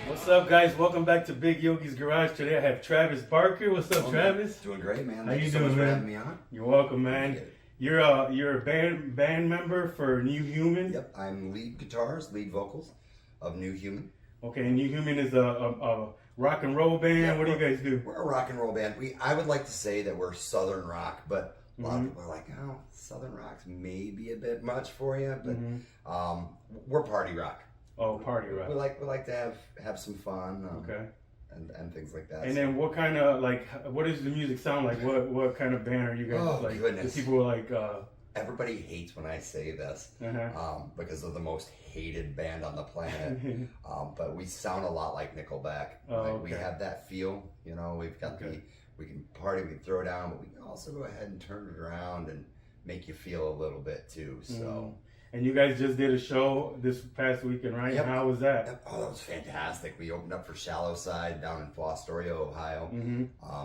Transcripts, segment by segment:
What's up, guys? Welcome back to Big Yogi's Garage. Today I have Travis Barker. What's up, Travis? Doing great, man. How Thank you so doing, much man? for having me on. You're welcome, man. You're a band member for New Human. Yep, I'm lead guitars, lead vocals of New Human. Okay, New Human is a rock and roll band. Yeah, what do you guys do? We're a rock and roll band. I would like to say that we're Southern rock, but a lot of people are like, oh, Southern rock's maybe a bit much for you, but we're party rock. Oh, party rock. We like to have some fun. Okay. And things like that. And then what kind of, what does the music sound like? What kind of band are you guys? Oh, like, goodness. The people are like... Everybody hates when I say this because they're the most hated band on the planet. But we sound a lot like Nickelback. We have that feel, you know. We've got we can party, we can throw down, but we can also go ahead and turn it around and make you feel a little bit too. So. And you guys just did a show this past weekend, right? Yep. How was that? Yep. Oh, that was fantastic. We opened up for Shallow Side down in Fostoria, Ohio,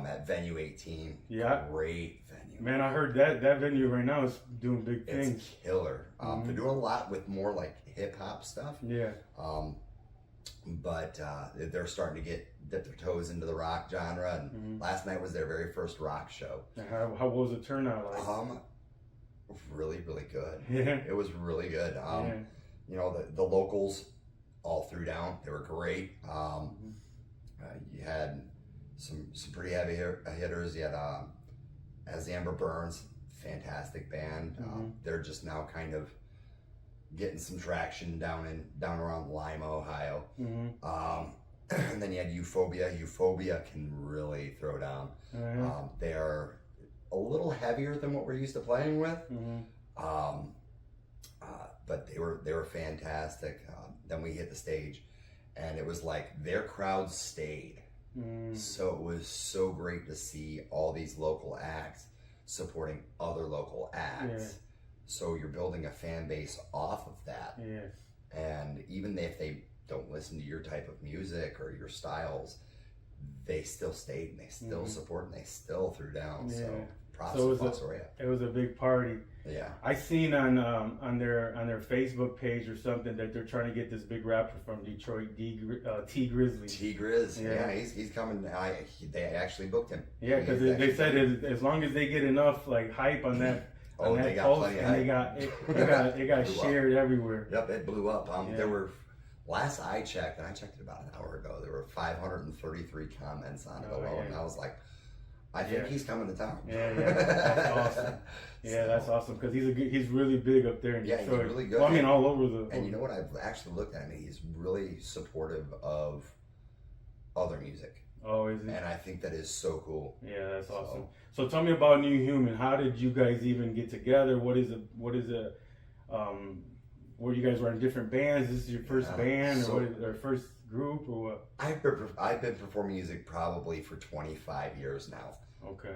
at Venue 18. Yeah. Great venue. Man, I heard that venue right now is doing big things. It's killer. They're doing a lot with more like hip hop stuff. Yeah. But they're starting to dip their toes into the rock genre. And last night was their very first rock show. And how was the turnout like? Really, really good. Yeah. It was really good. You know, the locals all threw down. They were great. You had some pretty heavy hitters. You had As Amber Burns, fantastic band. They're just now kind of getting some traction down around Lima, Ohio. And then you had Euphoria. Euphoria can really throw down. They are a little heavier than what we're used to playing with, but they were fantastic. Then we hit the stage, and it was like their crowd stayed. So it was so great to see all these local acts supporting other local acts. So you're building a fan base off of that. And even if they don't listen to your type of music or your styles, they still stayed and they still support and they still threw down. So props to Fostoria. It was a big party. Yeah. I seen on their Facebook page or something that they're trying to get this big rapper from Detroit, T Grizzly. T Grizz, yeah, he's coming. They actually booked him. Yeah, because they said as long as they get enough like hype on that. They got plenty of hype. It got shared everywhere. Yep, it blew up. There were, last I checked, and I checked it about an hour ago, there were 533 comments on it alone. And I was like, I think he's coming to town. That's awesome. That's awesome because he's really big up there in Detroit. He's really good. Well, I mean, all over the. And you know what? I've actually looked at him. He's really supportive of other music. Oh, is he? And I think that is so cool. Yeah, that's awesome. So tell me about New Human. How did you guys even get together? What is it? Where you guys were in different bands? This is your first band, or first group, or what? I've been performing music probably for 25 years now. Okay.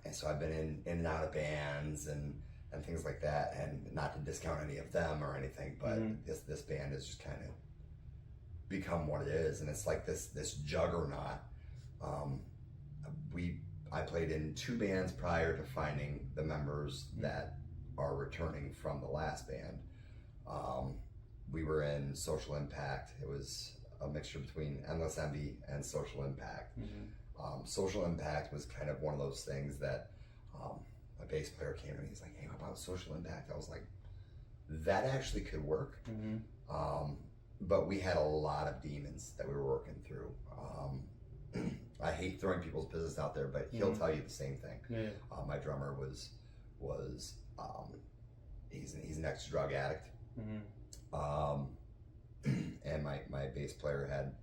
And so I've been in and out of bands and things like that, and not to discount any of them or anything, but this band has just kind of become what it is, and it's like this juggernaut. I played in 2 bands prior to finding the members that are returning from the last band. We were in Social Impact. It was a mixture between Endless Envy and Social Impact. Social Impact was kind of one of those things that my bass player came to me. He's like, "Hey, how about Social Impact?" I was like, "That actually could work." But we had a lot of demons that we were working through. I hate throwing people's business out there, but he'll tell you the same thing. My drummer was he's an ex-drug addict. And my bass player had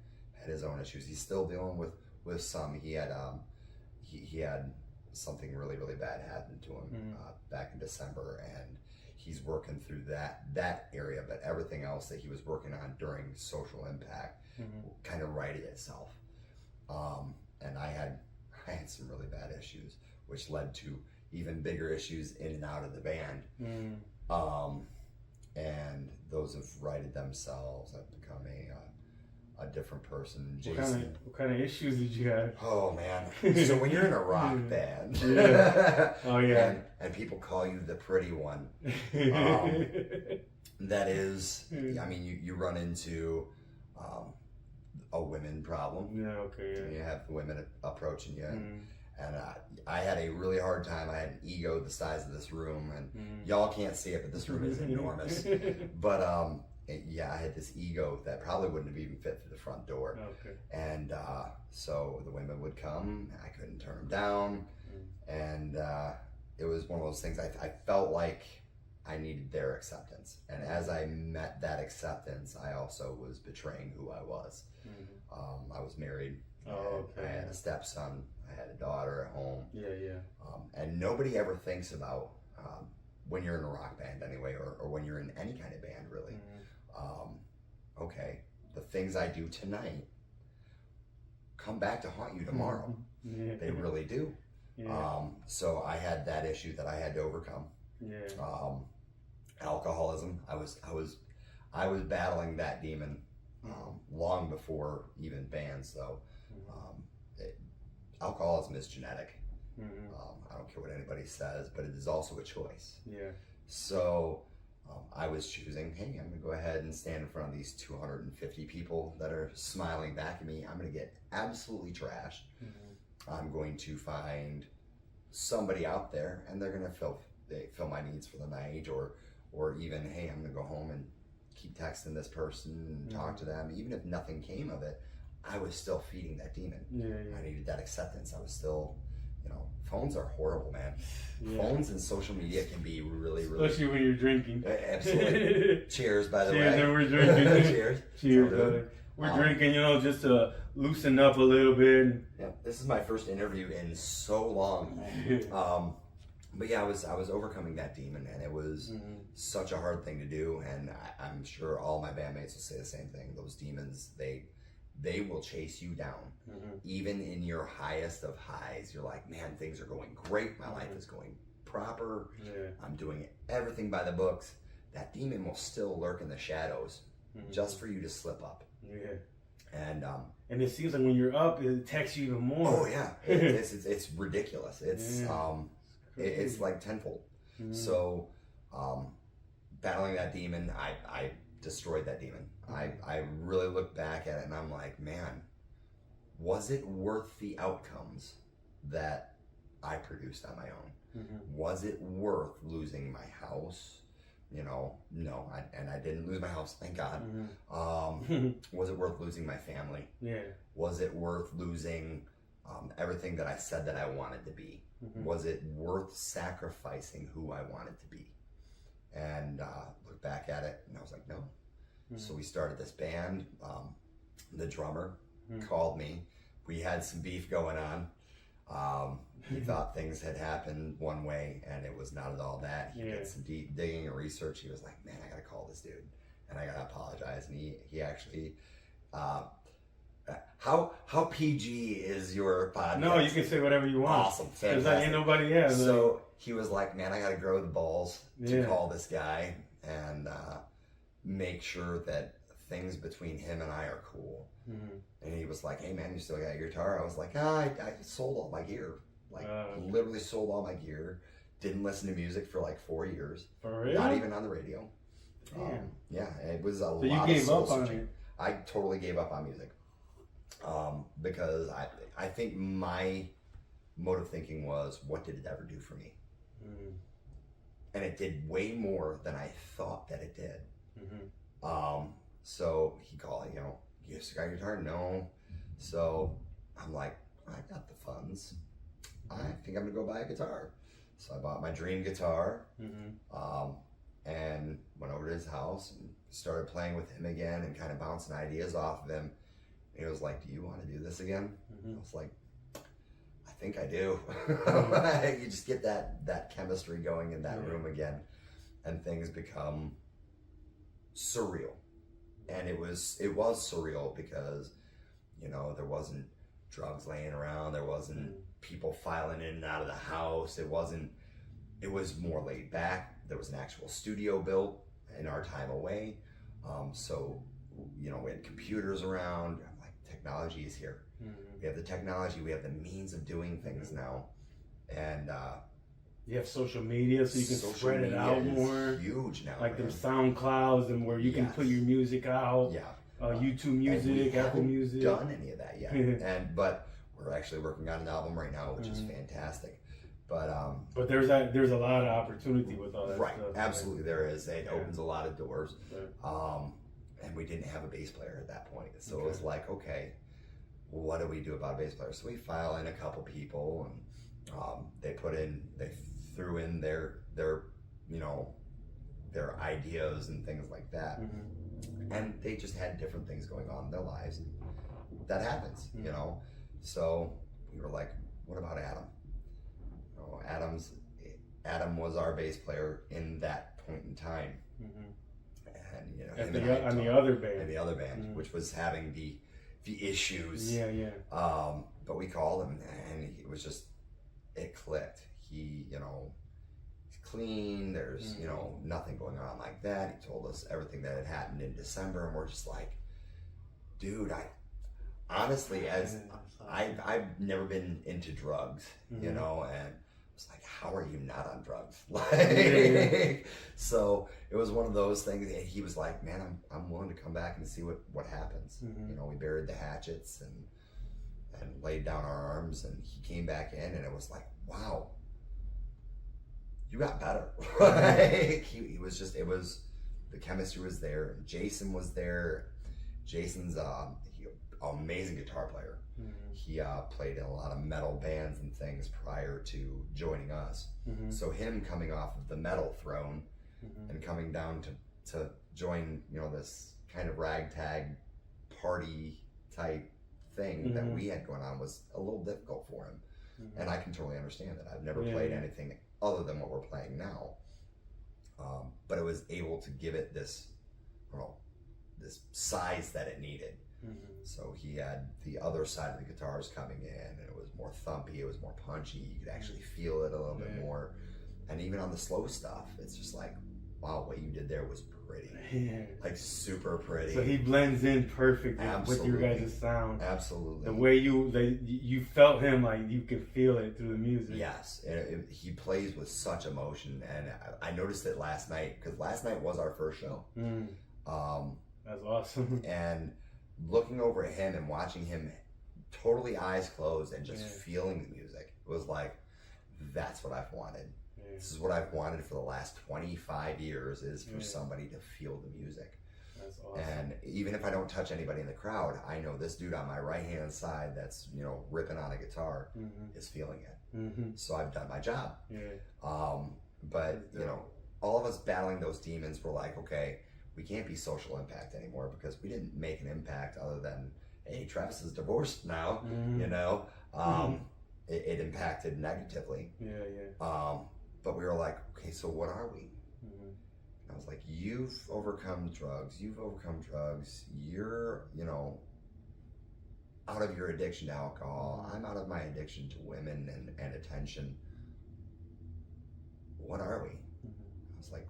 his own issues. He's still dealing with some. He had something really, really bad happen to him back in December, and he's working through that area, but everything else that he was working on during Social Impact kind of righted itself. And I had some really bad issues, which led to even bigger issues in and out of the band. And those have righted themselves. I've become a different person. What Jason. what kind of issues did you have? Oh man! So when you're in a rock band, Oh yeah, and people call you the pretty one, that is, I mean, you run into a women problem. Yeah, okay, yeah. You have women approaching you, and I had a really hard time. I had an ego the size of this room, and y'all can't see it, but this room is enormous. But yeah, I had this ego that probably wouldn't have even fit through the front door. Okay. And so the women would come, I couldn't turn them down, and it was one of those things. I felt like I needed their acceptance, and as I met that acceptance, I also was betraying who I was. I was married. Oh, okay. I had a stepson. I had a daughter at home. Yeah, yeah. And nobody ever thinks about when you're in a rock band anyway, or when you're in any kind of band really. Okay, the things I do tonight come back to haunt you tomorrow. Yeah. They really do. Yeah. So I had that issue that I had to overcome. Yeah. Alcoholism. I was battling that demon long before even bands, though. Alcoholism is genetic. I don't care what anybody says, but it is also a choice. Yeah. So I was choosing, hey, I'm going to go ahead and stand in front of these 250 people that are smiling back at me. I'm going to get absolutely trashed. I'm going to find somebody out there, and they're going to fill my needs for the night, or even, hey, I'm going to go home and keep texting this person and talk to them. Even if nothing came of it, I was still feeding that demon. Yeah. I needed that acceptance. I was still, phones are horrible, man. Yeah. Phones and social media can be really, really... Especially when you're drinking. Absolutely. Cheers, by the way. Cheers, and we're drinking. Cheers. Cheers, brother. We're drinking, just to loosen up a little bit. Yeah, this is my first interview in so long. But yeah, I was overcoming that demon, and it was such a hard thing to do. And I'm sure all my bandmates will say the same thing. Those demons, they will chase you down. Even in your highest of highs, you're like, man, things are going great. My life is going proper. I'm doing everything by the books. That demon will still lurk in the shadows just for you to slip up. Yeah. And it seems like when you're up, it attacks you even more. Oh yeah, it's ridiculous. It's like tenfold. So battling that demon, I destroyed that demon. I really look back at it and I'm like, man, was it worth the outcomes that I produced on my own? Was it worth losing my house? No, and I didn't lose my house, thank God. Was it worth losing my family? Yeah. Was it worth losing everything that I said that I wanted to be? Was it worth sacrificing who I wanted to be? And look back at it, and I was like, no. So we started this band. The drummer called me. We had some beef going on. He thought things had happened one way, and it was not at all that. He did some deep digging and research. He was like, man, I gotta call this dude, and I gotta apologize. And he actually, how PG is your podcast? No, you can say whatever you want. Awesome, because fantastic. ain't nobody else. So he was like, man, I gotta grow the balls to call this guy and make sure that things between him and I are cool. And he was like, hey man, you still got your guitar? I was like, I sold all my gear. Literally sold all my gear. Didn't listen to music for like 4 years. For real? Not even on the radio. Damn. Yeah, it was a lot. So you gave up on it? I totally gave up on music. Because I think my mode of thinking was, what did it ever do for me? And it did way more than I thought that it did. So he called, you still got your guitar? No. So I'm like, I got the funds. I think I'm gonna go buy a guitar. So I bought my dream guitar, and went over to his house and started playing with him again and kind of bouncing ideas off of him. And he was like, do you want to do this again? I was like, I think I do. You just get that chemistry going in that room again, and things become surreal. And it was surreal because, there wasn't drugs laying around. There wasn't people filing in and out of the house. It was more laid back. There was an actual studio built in our time away. So we had computers around. I'm like, technology is here. We have the technology, we have the means of doing things now. And you have social media, so you can spread it out more. Huge now. Like them SoundClouds, and where you can put your music out. Yeah. YouTube Music, Apple Music. Done any of that yet. But we're actually working on an album right now, which is fantastic. But there's a lot of opportunity with all that right, stuff. absolutely, right? there is. It opens a lot of doors. Right. And we didn't have a bass player at that point, so it was like, okay, what do we do about a bass player? So we file in a couple people, and they threw in their ideas and things like that, and they just had different things going on in their lives. That happens, So we were like, what about Adam? Adam was our bass player in that point in time, and on the other band, which was having the issues. But we called him, and it was just, it clicked. He's clean. There's nothing going on like that. He told us everything that had happened in December, and we're just like, dude, honestly, I've never been into drugs, and it's like, how are you not on drugs? So it was one of those things. He was like, man, I'm willing to come back and see what happens. We buried the hatchets and laid down our arms, and he came back in, and it was like, wow, you got better. He was just, the chemistry was there, and Jason was there. Jason's amazing guitar player. He played in a lot of metal bands and things prior to joining us. So him coming off of the metal throne and coming down to join, this kind of ragtag party type thing that we had going on was a little difficult for him. And I can totally understand that. I've never played anything other than what we're playing now. But it was able to give it this size that it needed. So he had the other side of the guitars coming in, and it was more thumpy, it was more punchy, you could actually feel it a little bit more. And even on the slow stuff, it's just like, wow, what you did there was pretty. Like super pretty. So he blends in perfectly with your guys' sound. Absolutely. The way you felt him, like you could feel it through the music. Yes, he plays with such emotion, and I noticed it last night, because last night was our first show. That's awesome. And looking over at him and watching him totally eyes closed and just feeling the music, it was like, that's what I've wanted. This is what I've wanted for the last 25 years, is for somebody to feel the music. That's awesome. And even if I don't touch anybody in the crowd, I know this dude on my right hand side that's ripping on a guitar is feeling it. So I've done my job. But all of us battling those demons were like, okay, we can't be social impact anymore, because we didn't make an impact other than, hey, Travis is divorced now. It impacted negatively. But we were like, okay, so what are we? I was like, you've overcome drugs. You're, out of your addiction to alcohol. I'm out of my addiction to women and attention. What are we? I was like,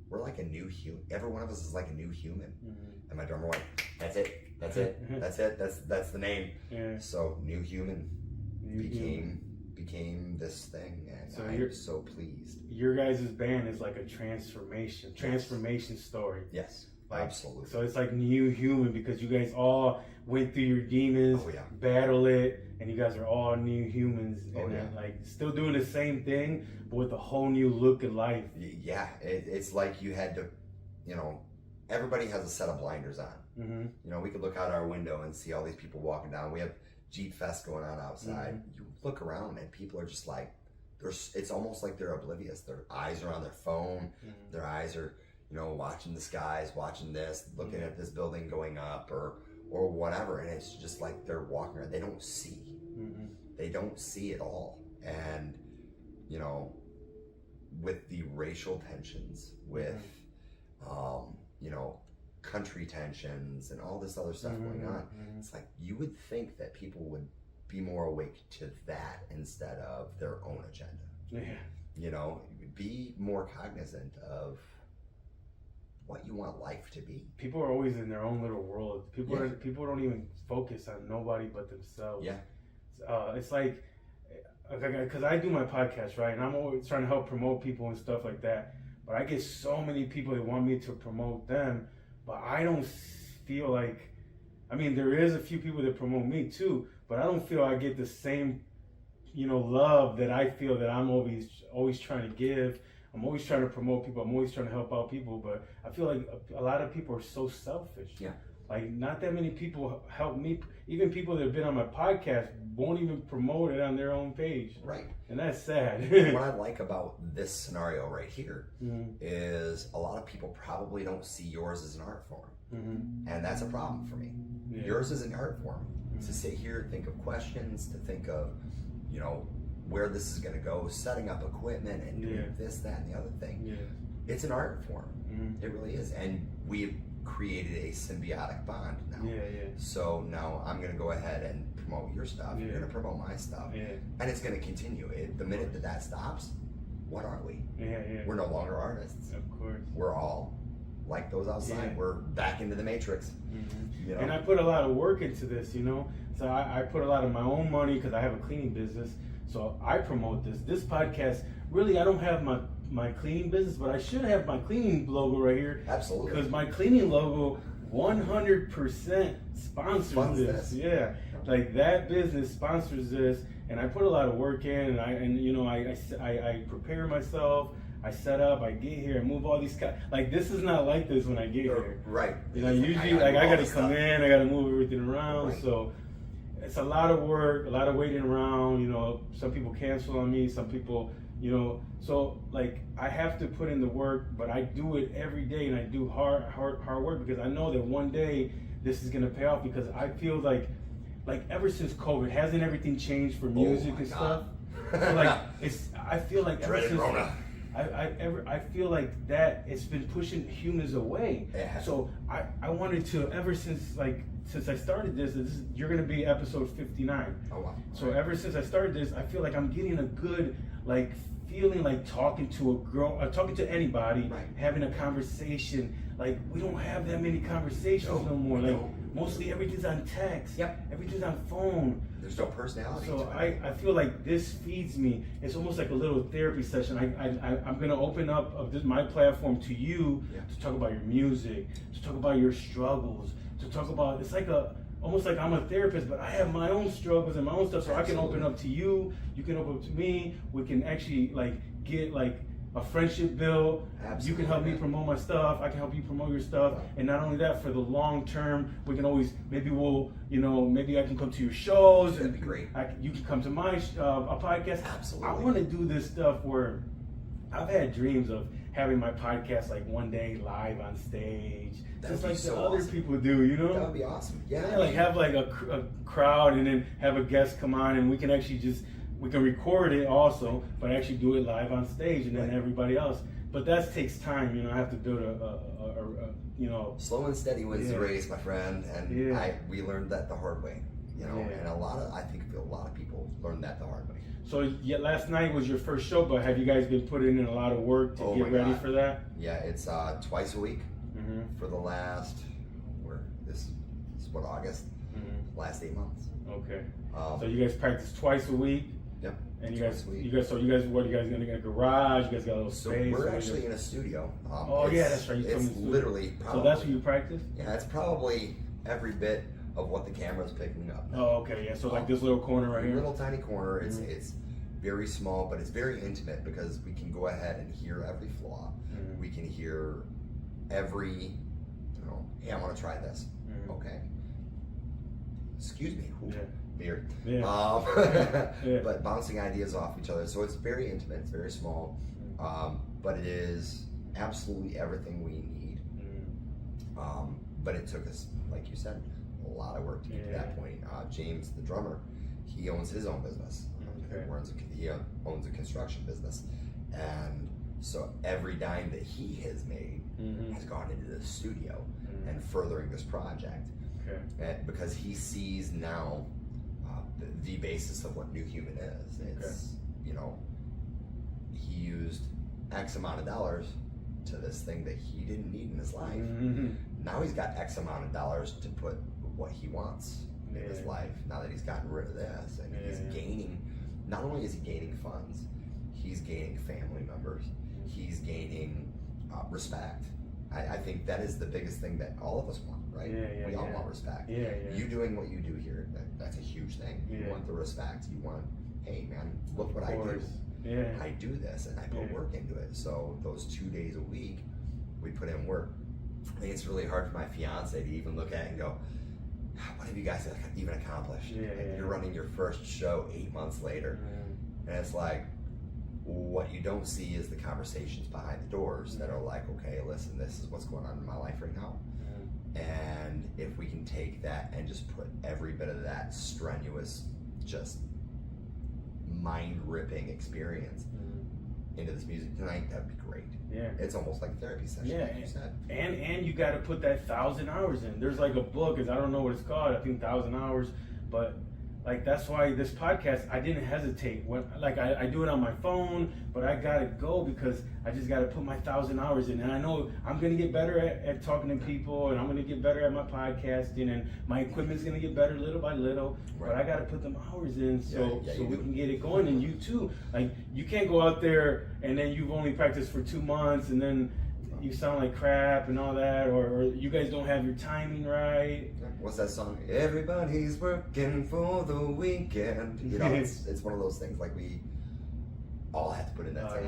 we're like a new human. Every one of us is like a new human. And my drummer went, that's it. That's the name. So New Human became this thing, and so I'm so pleased. Your guys' band is like a transformation story. Yes, like, absolutely. So it's like New Human, because you guys all went through your demons, battle it, and you guys are all new humans, and then like still doing the same thing, but with a whole new look in life. Yeah, it's like you had to, everybody has a set of blinders on. We could look out our window and see all these people walking down. We have Jeep Fest going on outside. You look around and people are just like, it's almost like they're oblivious. Their eyes are on their phone. Their eyes are, watching the skies, watching this, looking at this building going up or whatever. And it's just like they're walking around. They don't see. They don't see it all. And, with the racial tensions, with, country tensions and all this other stuff going on, it's like you would think that people would be more awake to that instead of their own agenda. Be more cognizant of what you want life to be. People are always in their own little world. People don't even focus on nobody but themselves. Yeah. It's like, because I do my podcast, right? And I'm always trying to help promote people and stuff like that. But I get so many people that want me to promote them, but I don't feel like, I mean, there is a few people that promote me too, but I don't feel I get the same, love that I feel that I'm always trying to give. I'm always trying to promote people. I'm always trying to help out people, but I feel like a lot of people are so selfish. Yeah. Like, not that many people help me. Even people that have been on my podcast won't even promote it on their own page. Right. And that's sad. What I like about this scenario right here is a lot of people probably don't see yours as an art form. And that's a problem for me. Yeah. Yours is an art form. To sit here, think of questions, to think of, where this is going to go, setting up equipment and doing this, that, and the other thing. Yeah. It's an art form. It really is. And we've created a symbiotic bond now. So now I'm going to go ahead and promote your stuff. You're going to promote my stuff. And it's going to continue. The minute that stops, what are we? We're no longer artists. Of course. We're all like those outside. We're back into the matrix. And I put a lot of work into this, So I put a lot of my own money because I have a cleaning business. So I promote this podcast. Really, I don't have my cleaning business, but I should have my cleaning logo right here. Absolutely. Because my cleaning logo 100% sponsors this. Yeah. Like, that business sponsors this, and I put a lot of work in, and I prepare myself. I set up, I get here, I move all these like, this is not like this when I get here. Right. Usually I gotta come in, I gotta move everything around. Right. So it's a lot of work, a lot of waiting around. Some people cancel on me, some people, so like, I have to put in the work, but I do it every day, and I do hard work, because I know that one day this is gonna pay off, because I feel like ever since COVID, hasn't everything changed for music and stuff? So like, I feel like ever since Rona. I feel like that it's been pushing humans away. Yeah. So I wanted to, ever since I started this, you're gonna be episode 59. Oh wow. So ever since I started this, I feel like I'm getting a good feeling like talking to a girl, talking to anybody, having a conversation. Like, we don't have that many conversations no more. Like, mostly everything's on text. Yep. Everything's on phone. There's no personality. So I feel like this feeds me. It's almost like a little therapy session. I'm gonna open up my platform to you to talk about your music, to talk about your struggles, to talk about, it's like almost like I'm a therapist, but I have my own struggles and my own stuff. So I can open up to you. You can open up to me. We can actually get a friendship built. Absolutely. You can help me promote my stuff. I can help you promote your stuff. And not only that, for the long term, we can always, maybe I can come to your shows. That'd be great. You can come to my a podcast. Absolutely. I want to do this stuff where I've had dreams of having my podcast one day live on stage. That'd just like so the other awesome. people do, That would be awesome. Yeah. Have a crowd, and then have a guest come on, and we can actually we can record it also, but actually do it live on stage, and then everybody else. But that takes time, I have to build Slow and steady wins the race, my friend, and we learned that the hard way, and I think a lot of people learned that the hard way. So last night was your first show, but have you guys been putting in a lot of work to get ready for that? Yeah, it's twice a week for the last, this is what, August? Last 8 months. Okay. So you guys practice twice a week? Yep. And you guys, what, you guys gonna get a garage? You guys got a little space? So we're actually in a studio. That's right. It's literally probably. So that's where you practice? Yeah, it's probably every bit of what the camera's picking up now. Oh, okay, yeah. So this little corner right here? Little tiny corner. It's very small, but it's very intimate, because we can go ahead and hear every flaw. We can hear every, hey, I want to try this. Okay. Excuse me. Ooh, beard. Yeah. But bouncing ideas off each other. So it's very intimate. It's very small. But it is absolutely everything we need. But it took us, like you said, a lot of work to get to that point. James, the drummer, he owns his own business. He owns a construction business. And so every dime that he has made has gone into the studio and furthering this project. And because he sees now the basis of what New Human is. It's, he used X amount of dollars to this thing that he didn't need in his life. Mm-hmm. Now he's got X amount of dollars to put what he wants in his life. Now that he's gotten rid of this, and he's gaining. Not only is he gaining funds, he's gaining family members. He's gaining respect. I think that is the biggest thing that all of us want, right? We all want respect. You doing what you do here, that's a huge thing. You want the respect. You want, hey man, look what I do. I do this and I put work into it. So those 2 days a week, we put in work. I think it's really hard for my fiance to even look at it and go, what have you guys even accomplished? You're running your first show 8 months later. And it's like, what you don't see is the conversations behind the doors that are like, okay, listen, this is what's going on in my life right now. And if we can take that and just put every bit of that strenuous, just mind-ripping experience into this music tonight, that'd be great. It's almost like a therapy session, like you said. And you got to put that 1,000 hours in. There's like a book, I don't know what it's called, I think 1,000 hours, but like that's why this podcast, I didn't hesitate. When like I do it on my phone, but I gotta go because I just gotta put my 1,000 hours in. And I know I'm gonna get better at talking to people, and I'm gonna get better at my podcasting, and my equipment's gonna get better little by little. But I gotta put them hours in so we can get it going. And you too, like you can't go out there and then you've only practiced for 2 months and then you sound like crap and all that, or you guys don't have your timing right. What's that song? Everybody's working for the weekend. You know, it's one of those things like we all have to put in that time.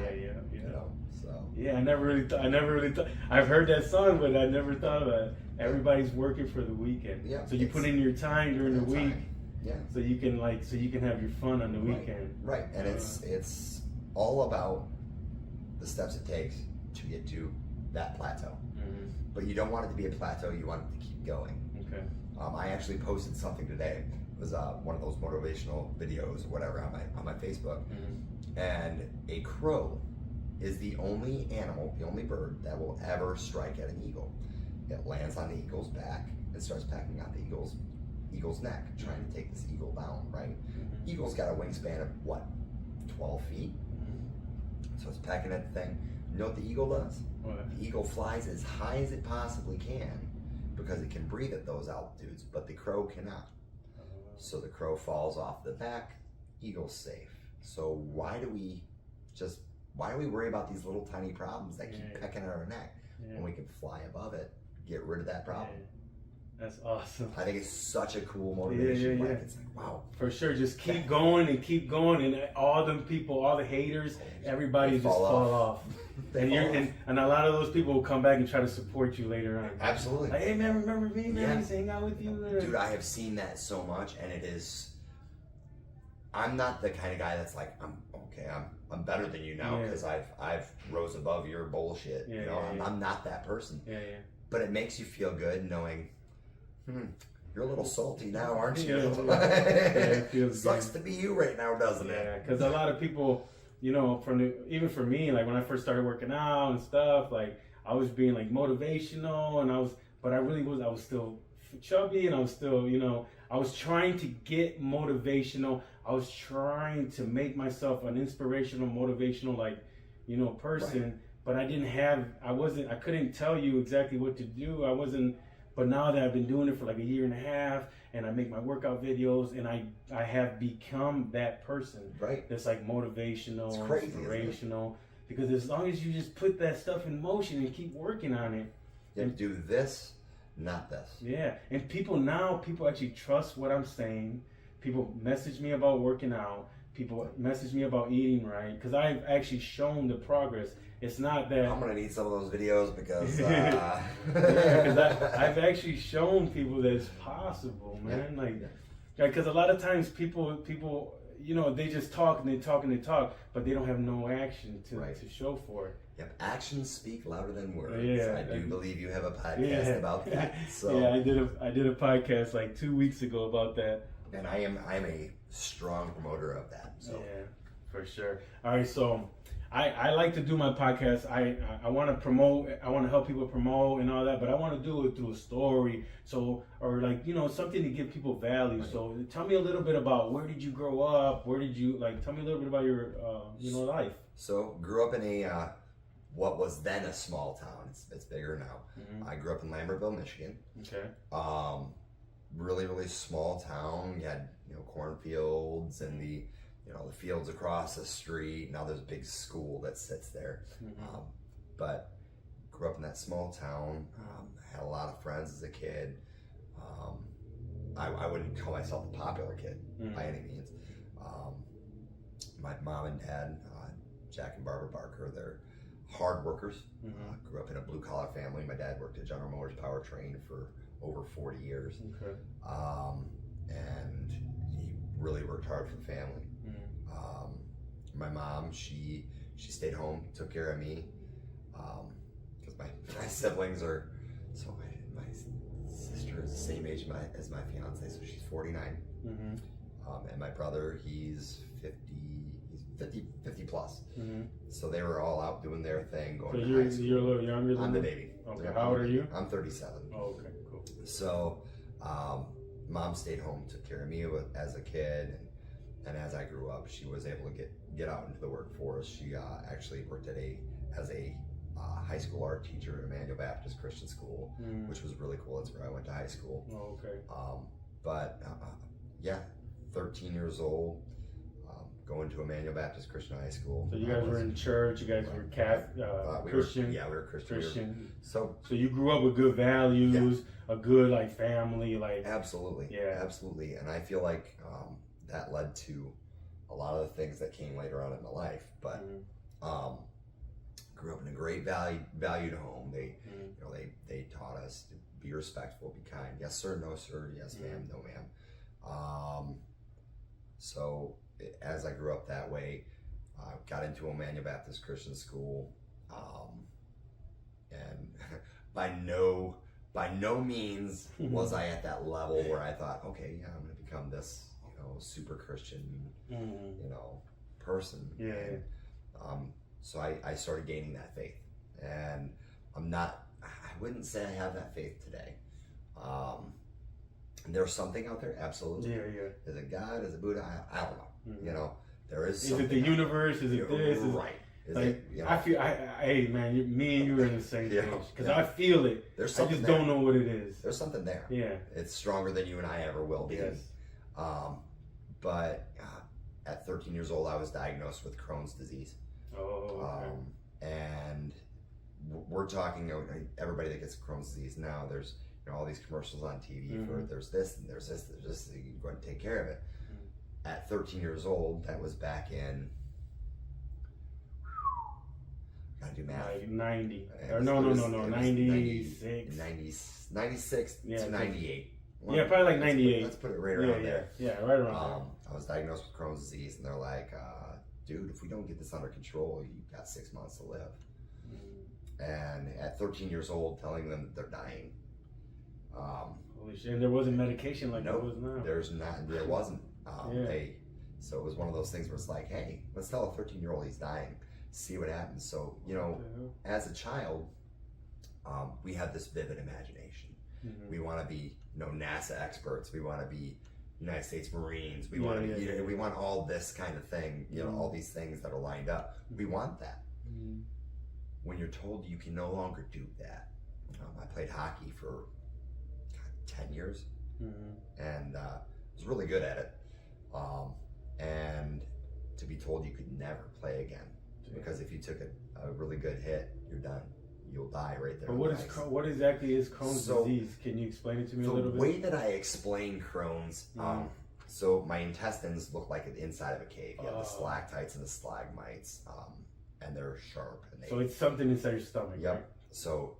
You know, so. Yeah, I never really thought. I've heard that song, but I never thought about it. Everybody's working for the weekend. So you put in your time during the week. So you can have your fun on the weekend. Right, and it's all about the steps it takes to get to that plateau. But you don't want it to be a plateau, you want it to keep going. I actually posted something today. It was one of those motivational videos or whatever on my Facebook. And a crow is the only animal, the only bird that will ever strike at an eagle. It lands on the eagle's back and starts pecking at the eagle's neck, trying to take this eagle down, right? Eagle's got a wingspan of what, 12 feet? So it's pecking at the thing. You know what the eagle does? The eagle flies as high as it possibly can because it can breathe at those altitudes, but the crow cannot. So the crow falls off the back, eagle's safe. So why do we worry about these little tiny problems that keep pecking at our neck when we can fly above it, get rid of that problem? That's awesome. I think it's such a cool motivation. Like, it's like, wow. For sure, just keep going, and all them people, all the haters, everybody just fall off. And a lot of those people will come back and try to support you later on. Absolutely. Like, hey man, remember me, man? I used to hang out with you. Dude, I have seen that so much, and it is. I'm not the kind of guy that's like, I'm better than you now because I've rose above your bullshit. I'm not that person. But it makes you feel good knowing, you're a little salty now, aren't you? It feels Sucks good to be you right now, doesn't it? Yeah, because a lot of people, even for me, like when I first started working out and stuff, like I was being like motivational, and I was still chubby, and I was still, I was trying to get motivational. I was trying to make myself an inspirational, motivational, person, but I couldn't tell you exactly what to do. But now that I've been doing it for like a year and a half, and I make my workout videos, and I have become that person. That's like motivational, inspirational. Because as long as you just put that stuff in motion and keep working on it. And do this, not this. Yeah, and people actually trust what I'm saying. People message me about working out. People message me about eating right, because I've actually shown the progress. It's not that I'm gonna need some of those videos because because I've actually shown people that it's possible, man. Because a lot of times people they just talk and they talk and they talk, but they don't have no action to show for it. Yep, actions speak louder than words. Yeah, I do believe you have a podcast about that. So I did a podcast like 2 weeks ago about that. And I'm a strong promoter of that. So. Yeah, for sure. All right, so I like to do my podcast. I want to promote. I want to help people promote and all that, but I want to do it through a story. So, or something to give people value. Right. So tell me a little bit about where did you grow up? Where did you tell me a little bit about your life? So grew up in a what was then a small town. It's bigger now. I grew up in Lambertville, Michigan. Okay. Really, really small town. You had, cornfields and the fields across the street. Now there's a big school that sits there. But grew up in that small town. Had a lot of friends as a kid. I wouldn't call myself a popular kid by any means. My mom and dad, Jack and Barbara Barker, they're hard workers. Grew up in a blue collar family. My dad worked at General Motors Powertrain for over 40 years. Okay. And he really worked hard for the family. My mom, she stayed home, took care of me, because my siblings are, so my sister is the same age as my fiance, so she's 49. And my brother, he's 50 plus. So they were all out doing their thing, going to high school. You're a little younger than I'm the baby. Okay, how old are you? I'm 37. Oh, okay, cool. So, mom stayed home, took care of me as a kid, and as I grew up, she was able to get out into the workforce. She actually worked as a high school art teacher at Emmanuel Baptist Christian School, which was really cool. That's where I went to high school. Oh, okay. But yeah, 13 years old, going to Emmanuel Baptist Christian High School. So you guys were in church. You guys were Catholic, Christian. We were Christian. Christian. So you grew up with good values, a good family, Absolutely. Yeah. Absolutely. And I feel like that led to a lot of the things that came later on in my life. But grew up in a great valued home. They taught us to be respectful, be kind. Yes sir, no sir. Yes ma'am, no ma'am. So as I grew up that way, got into Emmanuel Baptist Christian School, and by no means was I at that level where I thought, okay, yeah, I'm going to become this, super Christian, person. Yeah. And, so I started gaining that faith, and I wouldn't say I have that faith today. There's something out there, absolutely. Yeah. Is it God? Is it Buddha? I don't know. There is. Is something it the universe? Is it this? Right. I feel. Hey man, me and you are in the same page because I feel it. There's I something just there. don't know what it is. There's something there. Yeah. It's stronger than you and I ever will be. Yes. But at 13 years old, I was diagnosed with Crohn's disease. Oh. Okay. And we're talking, everybody that gets Crohn's disease now, there's all these commercials on TV for there's this and there's this, so you go and take care of it. At 13 years old, that was back in, gotta do math. Like 90. Or no, 96. 96 to 98. Yeah, probably like 98. Let's put it right around there. Yeah, right around there. I was diagnosed with Crohn's disease, and they're like, dude, if we don't get this under control, you've got 6 months to live. And at 13 years old, telling them that they're dying. Holy shit! And there wasn't medication like there was now. There wasn't. So it was one of those things where it's like, hey, let's tell a 13-year-old he's dying, see what happens. So, as a child, we have this vivid imagination. We want to be, NASA experts. We want to be United States Marines. We want to be, we want all this kind of thing, all these things that are lined up. We want that. When you're told you can no longer do that. I played hockey for 10 years and was really good at it. And to be told you could never play again because if you took a really good hit, you're done. You'll die right there. But what exactly is Crohn's disease? Can you explain it to me a little bit? The way that I explain Crohn's, so my intestines look like the inside of a cave. You have the stalactites and the stalagmites, and they're sharp. And so it's something inside your stomach. Yep. Right? So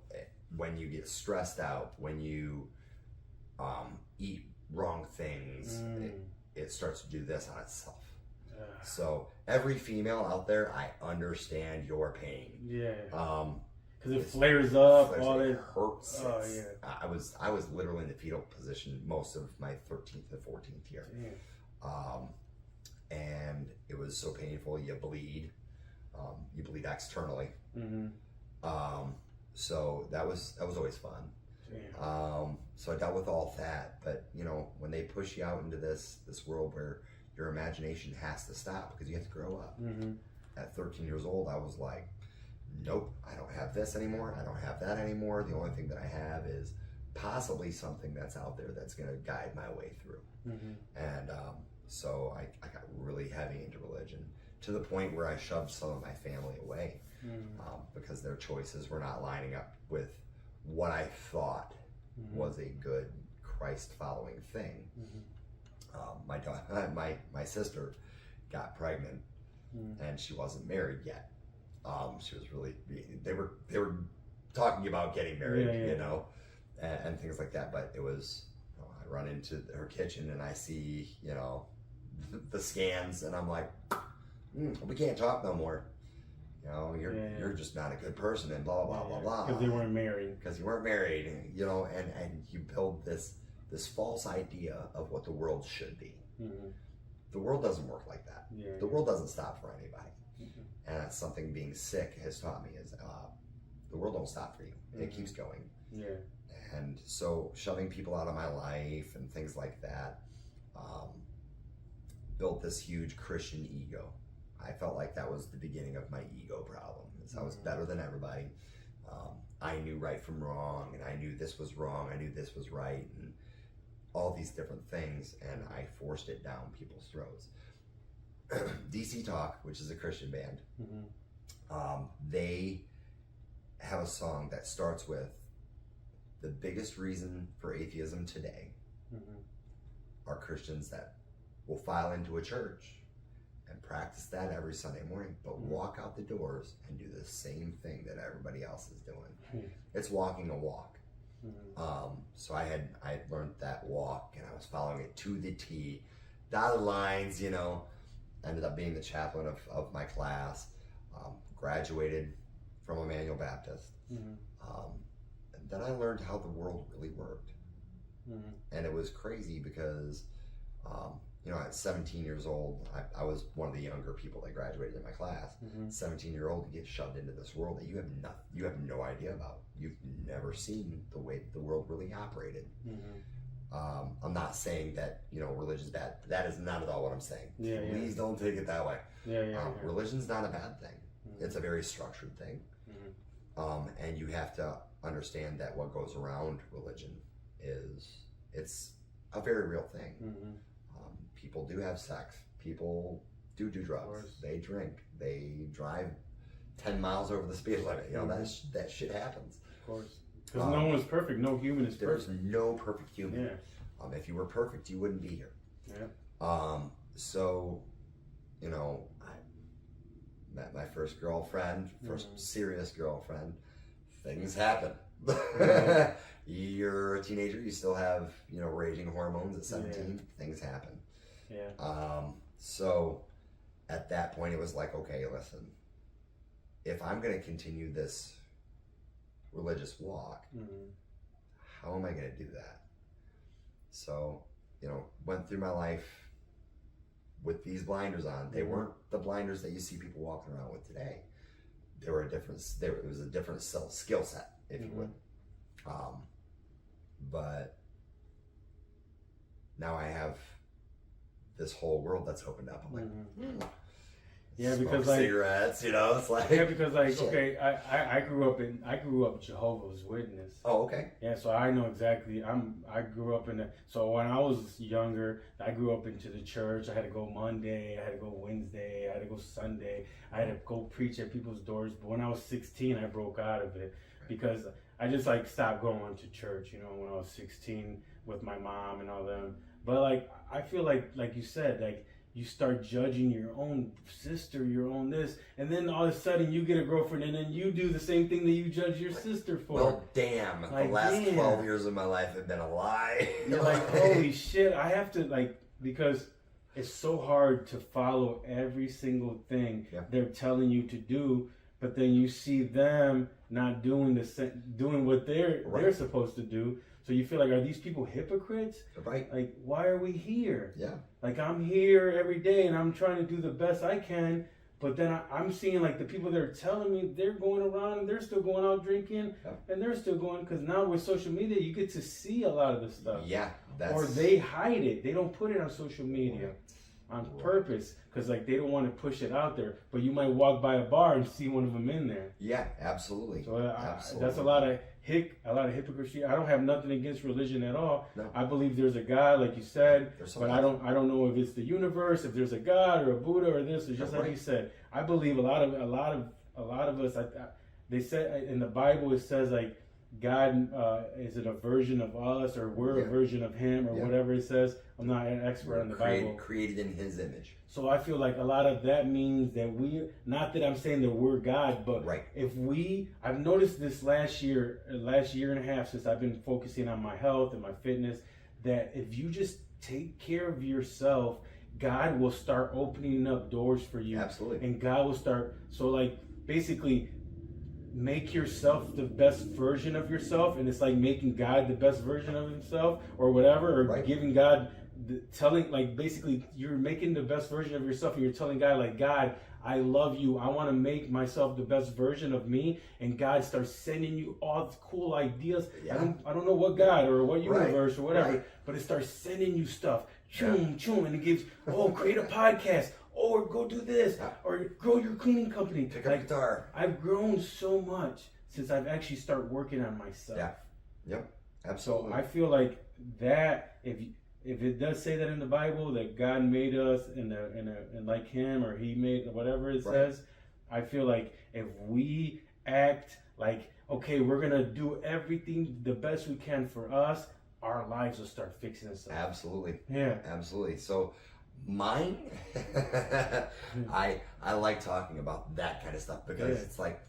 when you get stressed out, when you eat wrong things, it starts to do this on itself. So every female out there, I understand your pain. Yeah. Because it flares up. It hurts. Oh yeah. I was literally in the fetal position most of my 13th and 14th year. And it was so painful. You bleed. You bleed externally. So that was always fun. So I dealt with all that, but when they push you out into this world where your imagination has to stop because you have to grow up. At 13 years old, I was like, nope, I don't have this anymore. I don't have that anymore. The only thing that I have is possibly something that's out there that's going to guide my way through. And so I got really heavy into religion to the point where I shoved some of my family away because their choices were not lining up with what I thought was a good Christ following thing. My sister got pregnant and she wasn't married yet. She was really, they were talking about getting married, you know, and things like that. But it was, you know, I run into her kitchen and I see, you know, the scans, and I'm like, we can't talk no more. You know, you're just not a good person, and blah blah blah blah. Because they weren't married. Because you weren't married, you know, and you build this false idea of what the world should be. The world doesn't work like that. The world doesn't stop for anybody. And that's something being sick has taught me is the world don't stop for you. It keeps going. And so shoving people out of my life and things like that built this huge Christian ego. I felt like that was the beginning of my ego problem. Is I was better than everybody. I knew right from wrong, and I knew this was wrong. I knew this was right, and all these different things, and I forced it down people's throats. DC Talk, which is a Christian band, they have a song that starts with, the biggest reason for atheism today are Christians that will file into a church and practice that every Sunday morning, but walk out the doors and do the same thing that everybody else is doing. It's walking a walk. So I had learned that walk, and I was following it to the T, dotted lines, you know. Ended up being the chaplain of my class, graduated from Emmanuel Baptist. And then I learned how the world really worked. And it was crazy because, you know, at 17 years old, I was one of the younger people that graduated in my class. 17-year-old, you get shoved into this world that you have no idea about. You've never seen the way the world really operated. I'm not saying that, you know, religion's bad. That is not at all what I'm saying. Please don't take it that way. Religion's not a bad thing. It's a very structured thing. And you have to understand that what goes around religion it's a very real thing. People do have sex. People do drugs. They drink. They drive 10 miles over the speed limit. You know, that shit happens. Of course. Because no one is perfect. No human is perfect. There's no perfect human. If you were perfect, you wouldn't be here. So, you know, I met my first girlfriend, first serious girlfriend. Things happen. You're a teenager. You still have, you know, raging hormones at 17. Things happen. So at that point, it was like, okay, listen, if I'm going to continue this religious walk, how am I going to do that? So, you know, went through my life with these blinders on. They weren't the blinders that you see people walking around with today. They were it was a different skill set, if you would. But now I have this whole world that's opened up. I'm like, because like cigarettes, you know, it's like because like shit. Okay, I grew up Jehovah's Witness. Oh, okay. Yeah, so I know exactly. I grew up in so when I was younger, I grew up into the church. I had to go Monday, I had to go Wednesday, I had to go Sunday, I had to go preach at people's doors. But when I was 16, I broke out of it because I just like stopped going to church, you know, when I was 16 with my mom and all them. But like I feel like you said, like you start judging your own sister, your own this, and then all of a sudden you get a girlfriend and then you do the same thing that you judge your sister for. Well, damn, like, the last 12 years of my life have been a lie. You're like, holy shit, I have to like, because it's so hard to follow every single thing they're telling you to do, but then you see them not doing doing what they're supposed to do. So you feel like, are these people hypocrites? Right. Like, why are we here? Yeah. Like, I'm here every day and I'm trying to do the best I can, but then I'm seeing like the people that are telling me they're going around and they're still going out drinking and they're still going, because now with social media, you get to see a lot of the stuff. Yeah. Or they hide it. They don't put it on social media. on purpose, because like they don't want to push it out there. But you might walk by a bar and see one of them in there. Yeah, absolutely. So Absolutely. that's a lot of hypocrisy. I don't have nothing against religion at all. No. I believe there's a God, like you said, There's but I don't know if it's the universe, if there's a God or a Buddha or this. It's just like you said. I believe a lot of us. They said in the Bible it says like God is it a version of us or we're a version of Him or whatever it says. I'm not an expert on the Bible. Created in His image. So I feel like a lot of that means that not that I'm saying that we're God, but if I've noticed this last year and a half since I've been focusing on my health and my fitness, that if you just take care of yourself, God will start opening up doors for you. Absolutely. And God will start, so like basically make yourself the best version of yourself, and it's like making God the best version of himself or whatever, or giving God telling, like basically you're making the best version of yourself and you're telling God like, God, I love you, I want to make myself the best version of me, and God starts sending you all these cool ideas. I don't know what God or what universe or whatever, but it starts sending you stuff, and it gives, create a podcast, or go do this, or grow your cleaning company. Pick up a guitar. I've grown so much since I've actually started working on myself. Absolutely. So I feel like that if it does say that in the Bible that God made us and like Him, or He made whatever it says, I feel like if we act like, okay, we're gonna do everything the best we can for us, our lives will start fixing itself. Absolutely. Yeah. Absolutely. So mine, I like talking about that kind of stuff because it's like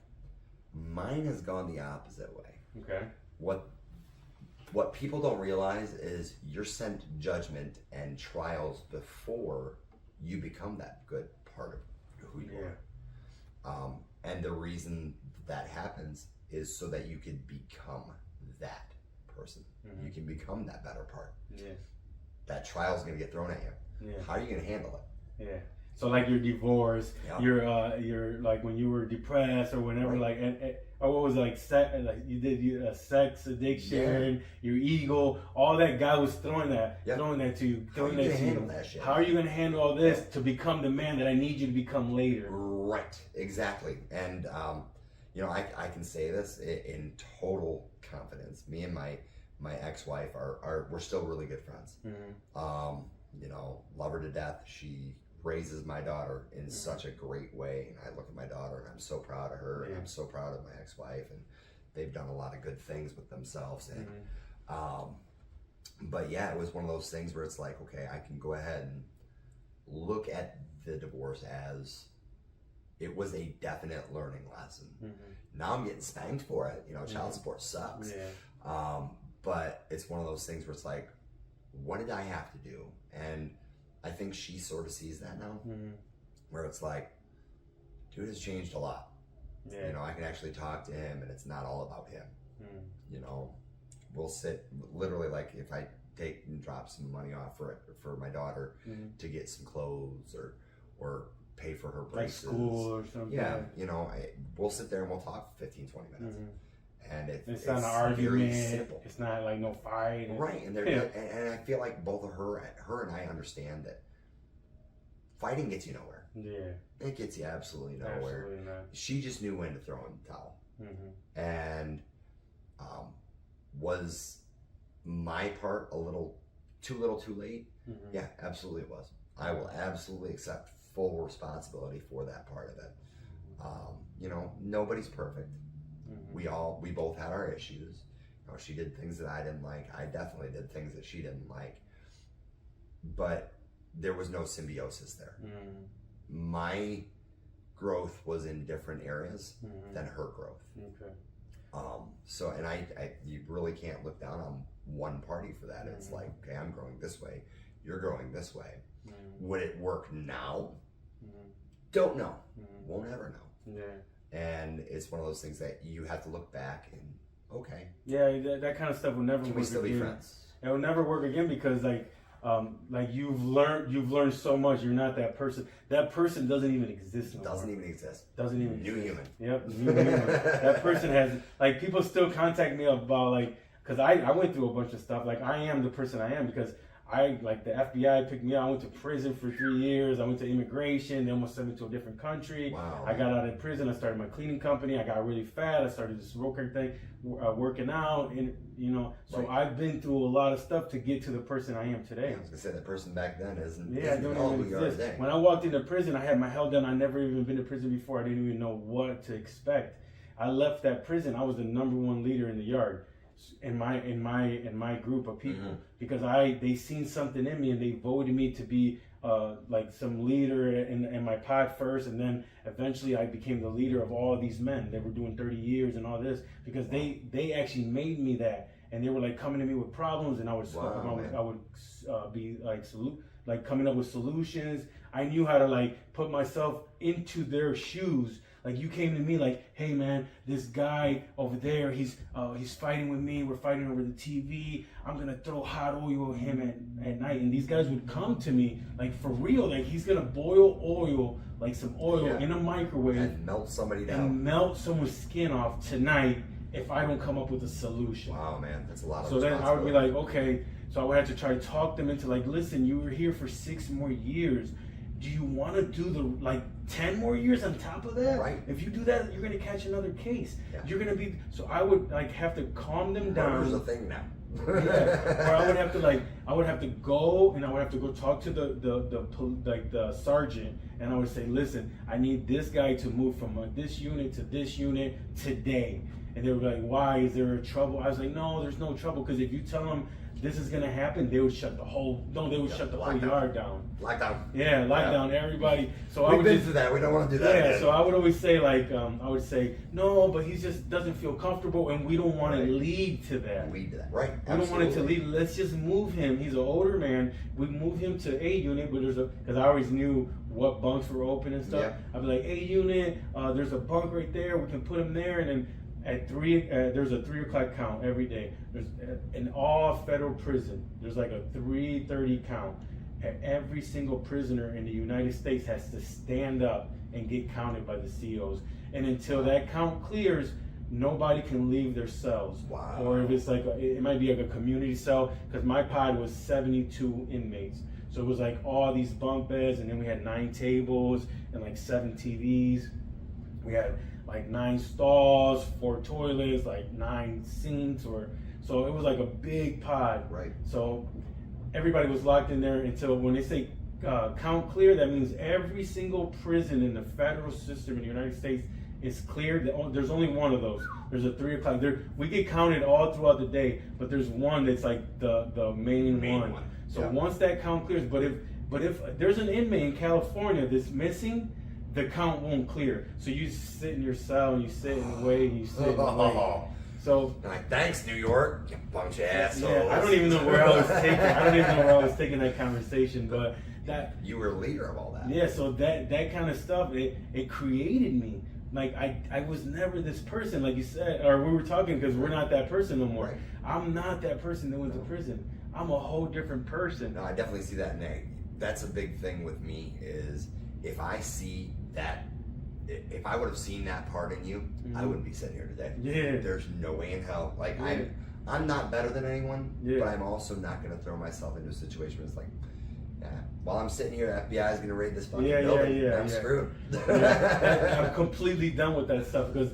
mine has gone the opposite way. Okay. What people don't realize is you're sent judgment and trials before you become that good part of who you are. And the reason that happens is so that you can become that person. You can become that better part. That trial's going to get thrown at you. How are you going to handle it? So like your divorce, your like when you were depressed or whenever, like, or what was it, like you did sex addiction, your ego, all that God was throwing that to you. How are you going to handle that shit? How are you going to handle all this to become the man that I need you to become later? Right, exactly. And I can say this in total confidence. Me and my ex-wife we're still really good friends. Love her to death. She raises my daughter in such a great way, and I look at my daughter and I'm so proud of her, and I'm so proud of my ex-wife, and they've done a lot of good things with themselves. And but it was one of those things where it's like, okay, I can go ahead and look at the divorce as it was a definite learning lesson. Now I'm getting spanked for it. Child support sucks. But it's one of those things where it's like, what did I have to do? And I think she sort of sees that now, where it's like, dude has changed a lot. I can actually talk to him, and it's not all about him. We'll sit literally, like if I take and drop some money off for my daughter to get some clothes or pay for her braces, like school or something. We'll sit there and we'll talk 15-20 minutes. And it's not an argument. Simple. It's not like no fight. Right, and and I feel like both of her and I understand that fighting gets you nowhere. It gets you absolutely nowhere. Absolutely not. She just knew when to throw in the towel. And was my part a little too late? Yeah, absolutely it was. I will absolutely accept full responsibility for that part of it. Nobody's perfect. We both had our issues. She did things that I didn't like. I definitely did things that she didn't like. But there was no symbiosis there. My growth was in different areas than her growth. So, and you really can't look down on one party for that. It's like, okay, I'm growing this way, you're growing this way. Would it work now? Don't know. Won't ever know. And it's one of those things that you have to look back and, okay. That kind of stuff will never work again. Can we still be friends? It will never work again because like you've learned so much. You're not that person. That person doesn't even exist anymore. Doesn't even exist. Doesn't even New exist. human. Yep, new human. That person has, like, people still contact me about, like, because I went through a bunch of stuff. Like, I am the person I am because like the FBI picked me up. I went to prison for 3 years. I went to immigration. They almost sent me to a different country. Wow. I got out of prison. I started my cleaning company. I got really fat. I started this working thing, working out, and So Right. I've been through a lot of stuff to get to the person I am today. I was gonna say the person back then isn't. Yeah, I don't all even who you are exist. today. When I walked into prison, I had my hell done. I never even been to prison before. I didn't even know what to expect. I left that prison. I was the #1 leader in the yard, in my group of people, because they seen something in me and they voted me to be like some leader in my pod first, and then eventually I became the leader of all of these men that were doing 30 years and all this, because they actually made me that, and they were like coming to me with problems, and I would be like coming up with solutions. I knew how to like put myself into their shoes. Like you came to me like, hey man, this guy over there, he's fighting with me. We're fighting over the TV. I'm gonna throw hot oil at him at night, and these guys would come to me like for real. Like he's gonna boil oil, like some oil in a microwave, and melt somebody down, and melt someone's skin off tonight if I don't come up with a solution. Wow, man, that's a lot of. So then I would be like, okay. So I would have to try to talk them into like, listen, you were here for 6 more years. Do you want to do the 10 more years on top of that? Right. If you do that, you're gonna catch another case. Yeah. You're gonna be. So I would like have to calm them down. Murder's a thing now. Or I would have to go and I would have to go talk to the sergeant, and I would say, listen, I need this guy to move from this unit to this unit today. And they would be like, why? Is there trouble? I was like, no, there's no trouble, because if you tell them this is gonna happen, they would shut the whole yard down. Lockdown. Yeah, lockdown everybody. So We've been through that. We don't want to do that. Yeah, again. so I would always say I would say no, but he just doesn't feel comfortable, and we don't want to lead to that. Lead to that, right? We don't want it to lead. Let's just move him. He's an older man. We move him to A unit, but because I always knew what bunks were open and stuff. Yeah. I'd be like, A unit, there's a bunk right there. We can put him there, and then. At 3, there's a 3 o'clock count every day. There's in all federal prison. There's like a 3:30 count. Every single prisoner in the United States has to stand up and get counted by the COs. And until that count clears, nobody can leave their cells. Wow. Or if it's it might be like a community cell, because my pod was 72 inmates. So it was like all these bunk beds, and then we had 9 tables and like 7 TVs. We had like 9 stalls, 4 toilets, like 9 sinks, so it was like a big pod. Right. So everybody was locked in there until when they say count clear, that means every single prison in the federal system in the United States is cleared. There's only one of those. There's a 3 o'clock. We get counted all throughout the day, but there's one that's like the main one. So once that count clears, but if there's an inmate in California that's missing, the count won't clear. So you sit in your cell and you sit and wait and you sit and wait. So thanks, New York, you bunch of assholes. Yeah, I don't even know where I was taking that conversation, but that you were a leader of all that. Yeah, so that kind of stuff, it created me. Like I was never this person, like you said, or we were talking, because we're not that person no more. Right. I'm not that person that went to prison. I'm a whole different person. No, I definitely see that, Nate. That's a big thing with me is if I see that, if I would have seen that part in you, I wouldn't be sitting here today. Yeah. There's no way in hell. Like I'm not better than anyone, but I'm also not going to throw myself into a situation where it's like, while I'm sitting here, FBI is going to raid this fucking building. I'm screwed. I'm completely done with that stuff, because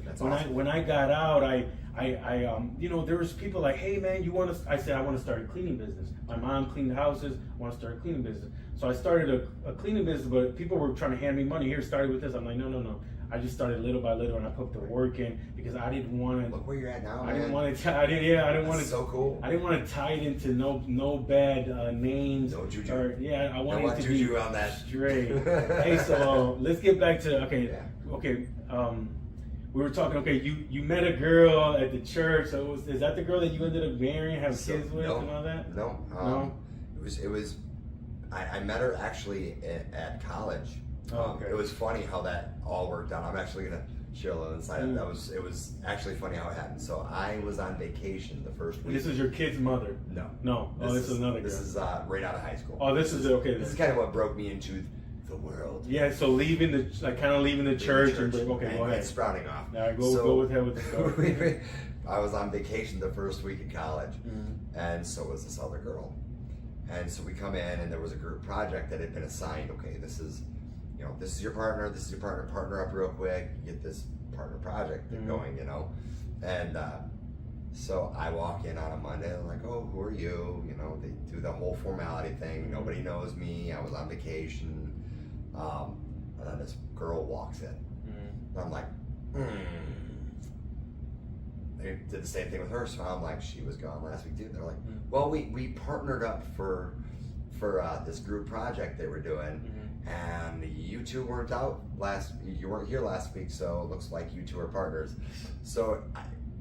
when I got out, I there was people like, hey man, I said I want to start a cleaning business. My mom cleaned houses. I want to start a cleaning business. So I started a cleaning business, but people were trying to hand me money. Here, started with this. I'm like, no. I just started little by little, and I put the work in, because I didn't want to. Look where you're at now, man. I didn't want to. I didn't want to. So cool. I didn't want to tie it into no bad names. No juju. I wanted it to juju be on that. Straight. Hey, so let's get back to okay. We were talking. Okay, you met a girl at the church. So is that the girl that you ended up marrying, have kids with, and all that? No. It was. I met her actually at college. Okay. It was funny how that all worked out. I'm actually gonna share a little insight. It was actually funny how it happened. So I was on vacation the first week. This is your kid's mother? No. This is another girl. This is right out of high school. Oh, this is okay. This is kind of what broke me into the world. Yeah. So leaving the church and go ahead. Sprouting off. All right, go with the story. I was on vacation the first week of college, and so was this other girl. And so we come in, and there was a group project that had been assigned. Okay, this is your partner. This is your partner. Partner up real quick. Get this partner project going. And so I walk in on a Monday. And I'm like, oh, who are you? They do the whole formality thing. Nobody knows me. I was on vacation. And then this girl walks in. And I'm like, They did the same thing with her, so I'm like, she was gone last week too. They're like, well, we partnered up for this group project they were doing, and you two weren't you weren't here last week, so it looks like you two are partners. So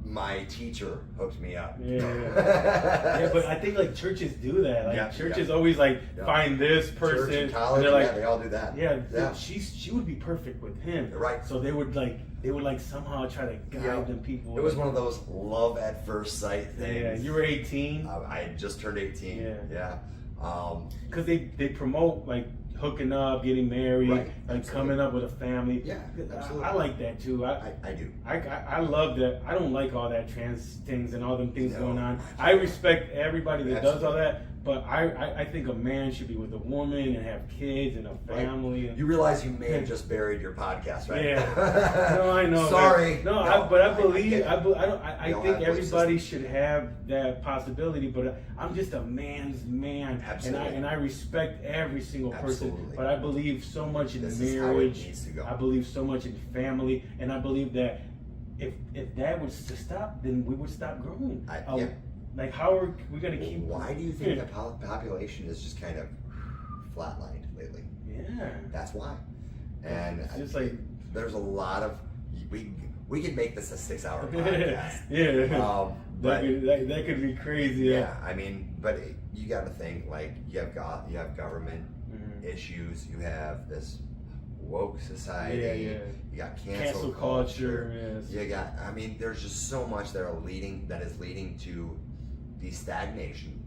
my teacher hooked me up. Yeah, but I think like churches do that. Like churches always like find this person. Church and college, and they're like, they all do that. Yeah. She would be perfect with him. Right. So they would somehow try to guide them people. It was one of those love at first sight things. Yeah, you were 18. I had just turned 18. Yeah. Because they promote like hooking up, getting married, like coming up with a family. Yeah, absolutely. I like that too. I do. I love that. I don't like all that trans things and all them things going on. I respect everybody that does all that, but I think a man should be with a woman and have kids and a family. You realize you may have just buried your podcast, right? Yeah. No, I know. Sorry. But I believe I think everybody should have that possibility. But I'm just a man's man, Absolutely. and I respect every single person. Absolutely. But I believe so much in This marriage. is how it needs to go. I believe so much in family, and I believe that if that was to stop, then we would stop growing. Like, how are we going to keep... Why do you think the population is just kind of flatlined lately? Yeah. That's why. And it's just like... There's a lot of... We could make this a 6-hour podcast. Yeah. But that could be crazy. Yeah, I mean, but you got to think, like, you have government issues, you have this woke society, you got cancel culture. Yes. You got, I mean, there's just so much that is leading to the stagnation,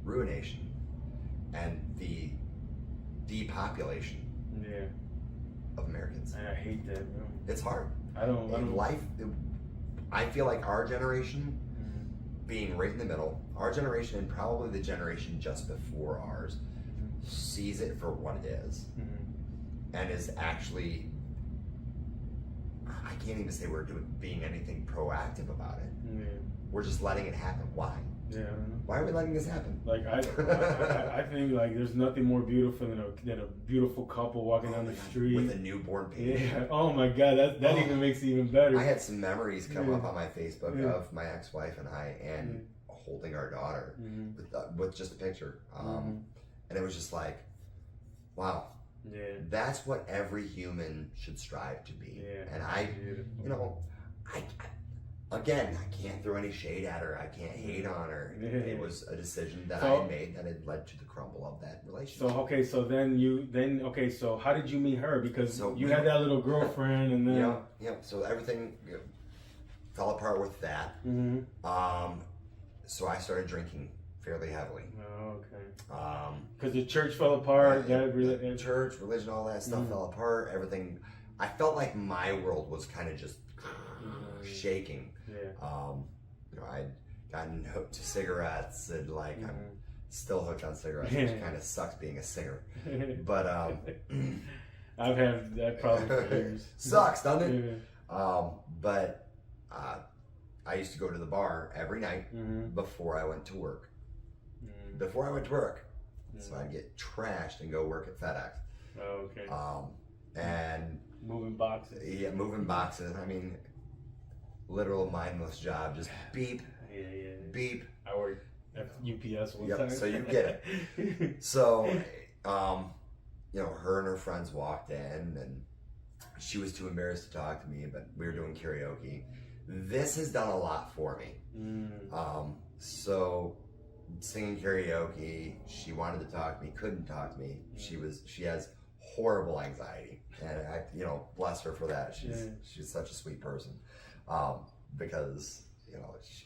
ruination, and the depopulation of Americans. I hate that, bro. It's hard. I don't. Life, I feel like our generation, being right in the middle, our generation and probably the generation just before ours, sees it for what it is, and is actually, I can't even say we're being anything proactive about it. We're just letting it happen. Why? Yeah, I don't know. Why are we letting this happen? Like I think like there's nothing more beautiful than a beautiful couple walking down the street with a newborn baby. Yeah. Oh my God, that even makes it even better. I had some memories come up on my Facebook of my ex-wife and I, and holding our daughter with just a picture, and it was just like, wow. Yeah. That's what every human should strive to be. Yeah. And I again, I can't throw any shade at her. I can't hate on her. It was a decision that I had made that had led to the crumble of that relationship. So how did you meet her? Because you had that little girlfriend, and then so everything fell apart with that. So I started drinking fairly heavily. Oh, okay. Because the church fell apart. Church, religion, all that stuff fell apart. Everything. I felt like my world was kind of just shaking. Yeah. I'd gotten hooked to cigarettes, and like I'm still hooked on cigarettes, which kind of sucks being a singer. But I've had that problem for years. Sucks, doesn't it? But I used to go to the bar every night before I went to work. So I'd get trashed and go work at FedEx. Oh, okay. And moving boxes. Yeah, moving boxes. I mean, literal mindless job. Just beep, beep. I worked at UPS one time. So you get it. So, her and her friends walked in, and she was too embarrassed to talk to me, but we were doing karaoke. This has done a lot for me. So singing karaoke, she wanted to talk to me, couldn't talk to me. She has horrible anxiety, and I, bless her for that. She's such a sweet person, because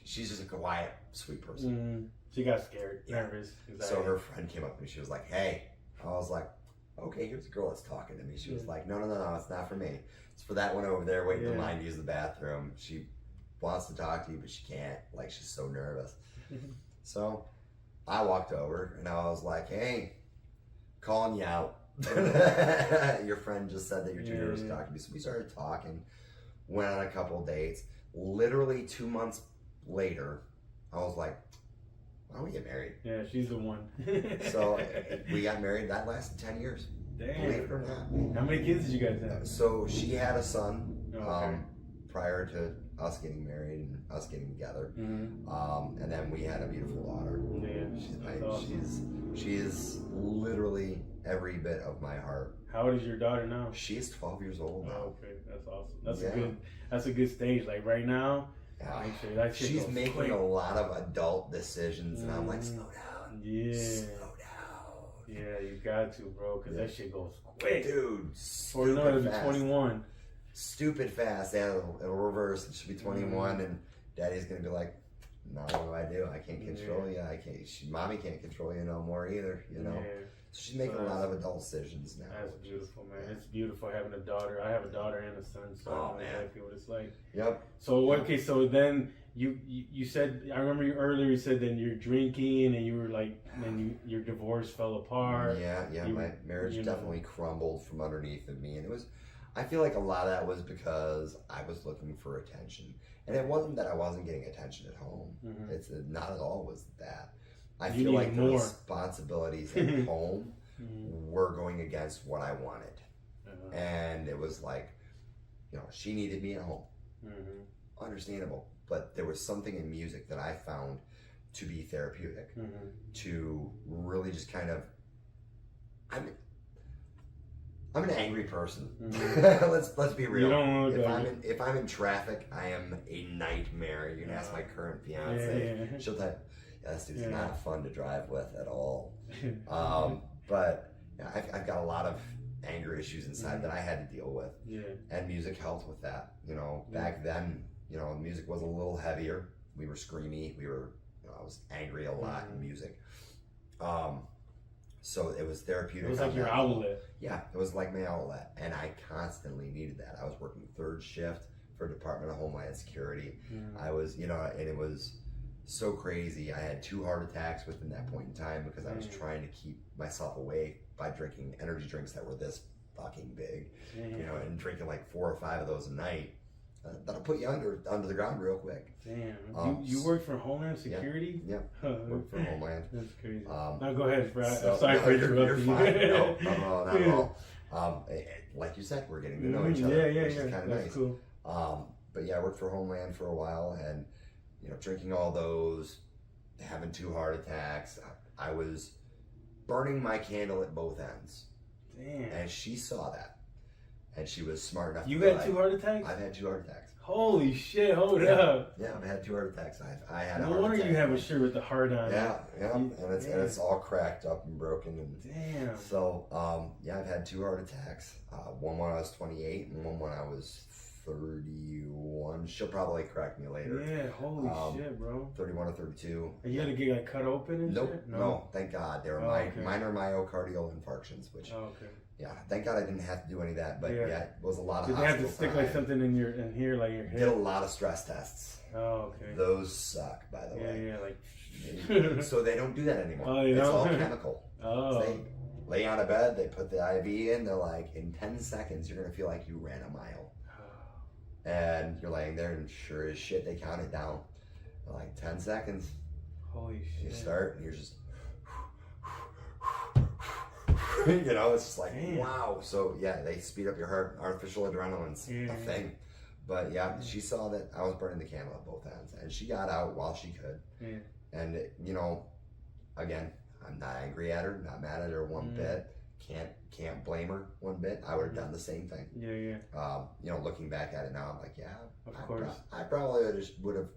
she's just a quiet, sweet person. She got scared, nervous. Anxiety. So her friend came up to me. She was like, "Hey," I was like, "Okay, here's a girl that's talking to me." She was like, "No, it's not for me. It's for that one over there waiting in line to use the bathroom. She wants to talk to you, but she can't. Like, she's so nervous." So I walked over and I was like, hey, calling you out. Your friend just said that you're too nervous to talk to me. So we started talking, went on a couple of dates. Literally 2 months later, I was like, why don't we get married? Yeah, she's the one. So we got married. That lasted 10 years. Damn. Believe it or not. How many kids did you guys have? So she had a son Okay. prior to us getting married and us getting together. Mm-hmm. And then we had a beautiful daughter. Yeah, She is literally every bit of my heart. How old is your daughter now? She's 12 years old now. Oh, okay, that's awesome. That's a good stage. Like right now, make sure that shit she's goes making quick. a lot of adult decisions, and I'm like, slow down. Yeah. Slow down. Yeah, you got to, bro, because that shit goes quick. Dude, Or you know, it'll be fast. 21. Stupid fast. Yeah, it'll reverse. It should be 21, and daddy's gonna be like, no, what do? I can't control you. I can't. Mommy can't control you no more either. You know. Yeah. So she's making a lot of adult decisions now. That's beautiful, man. It's beautiful having a daughter. I have a daughter and a son, so I know exactly what it's like. Yep. So okay, so then you said, I remember you earlier you said then you're drinking and you were like, then your divorce fell apart. Yeah, my marriage definitely crumbled from underneath of me, and it was. I feel like a lot of that was because I was looking for attention, and it wasn't that I wasn't getting attention at home. Mm-hmm. It's not at all was that. I You feel like the more responsibilities at home were going against what I wanted, and it was like, she needed me at home. Understandable, but there was something in music that I found to be therapeutic, to really just kind of. I'm an angry person. Let's be real. You don't look if I'm in traffic, I am a nightmare. You can ask my current fiance. Yeah. She'll tell you, this dude's not fun to drive with at all. But I've got a lot of anger issues inside that I had to deal with. Yeah. And music helped with that. Back then, music was a little heavier. We were screamy. I was angry a lot in music. So it was therapeutic. It was like your outlet. Yeah, it was like my outlet, and I constantly needed that. I was working third shift for Department of Homeland Security. I was, and it was so crazy. I had 2 heart attacks within that point in time because I was trying to keep myself awake by drinking energy drinks that were this fucking big, and drinking like 4 or 5 of those a night. That'll put you under the ground real quick. Damn. You work for Homeland Security? Yeah. Work for Homeland. That's crazy. Now go ahead, Brad. I'm sorry for You're interrupting fine. you. No, not at all. Like you said, we're getting to know each other. Which is kind of That's nice. cool. But yeah, I worked for Homeland for a while, and drinking all those, having 2 heart attacks. I was burning my candle at both ends. Damn. And she saw that. And she was smart enough. You had 2 heart attacks? I've had 2 heart attacks. Holy shit! Hold up. Yeah, I've had 2 heart attacks. I had a No heart wonder attack. you have a shirt with the heart on it. Yeah, and it's all cracked up and broken. And damn. So I've had 2 heart attacks. One when I was 28, and one when I was 31. She'll probably correct me later. Yeah, holy shit, bro. 31 or 32. And you had to get like cut open and shit? No, thank God. They were minor myocardial infarctions, which. Yeah, thank God I didn't have to do any of that, but it was a lot of. Did they have to stick like something in here, like your head? Did a lot of stress tests. Oh, okay. Those suck, by the way. Yeah, like. So they don't do that anymore. Oh, it's all chemical. Oh. So they lay on a bed, they put the IV in, they're like, in 10 seconds, you're gonna feel like you ran a mile. And you're laying there, and sure as shit, they count it down. They're like 10 seconds. Holy shit. You start, and you're just. It's just like, wow. So yeah, they speed up your heart. Artificial adrenaline's a thing. But yeah, she saw that I was burning the candle at both ends, and she got out while she could. And again, I'm not angry at her, not mad at her one bit. Can't blame her one bit. I would have done the same thing. Looking back at it now, I'm like, of course. I probably would have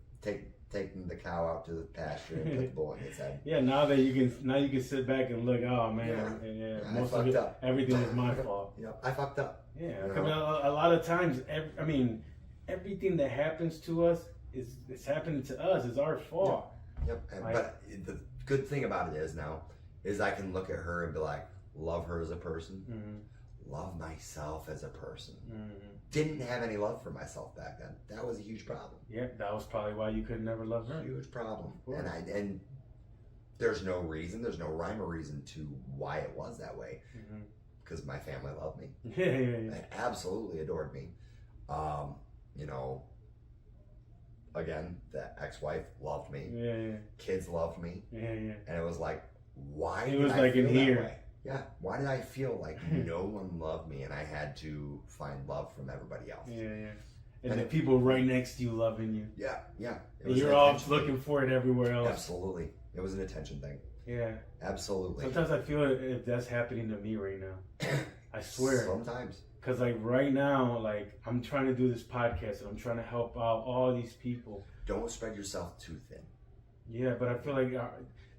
taken the cow out to the pasture and put the bull in its head. Yeah, now you can sit back and look. Oh man, most of it, everything is my fault. I fucked up. Yeah, I mean, a lot of times, everything that happens to us it's happening to us. It's our fault. Yep. But the good thing about it is I can look at her and be like, love her as a person, love myself as a person. Didn't have any love for myself back then. That was a huge problem. Yeah, that was probably why you could never love her. Huge problem. And there's no reason, there's no rhyme or reason to why it was that way. Because my family loved me. They absolutely adored me. You know, again, the ex-wife loved me. Kids loved me. And it was like, why did I feel that way? Yeah, why did I feel like no one loved me and I had to find love from everybody else? And the people right next to you loving you. Yeah. And you're all looking for it everywhere else. Absolutely. It was an attention thing. Yeah. Absolutely. Sometimes I feel if that's happening to me right now. I swear. Sometimes. Because like right now, like I'm trying to do this podcast and I'm trying to help out all these people. Don't spread yourself too thin. Yeah, but I feel like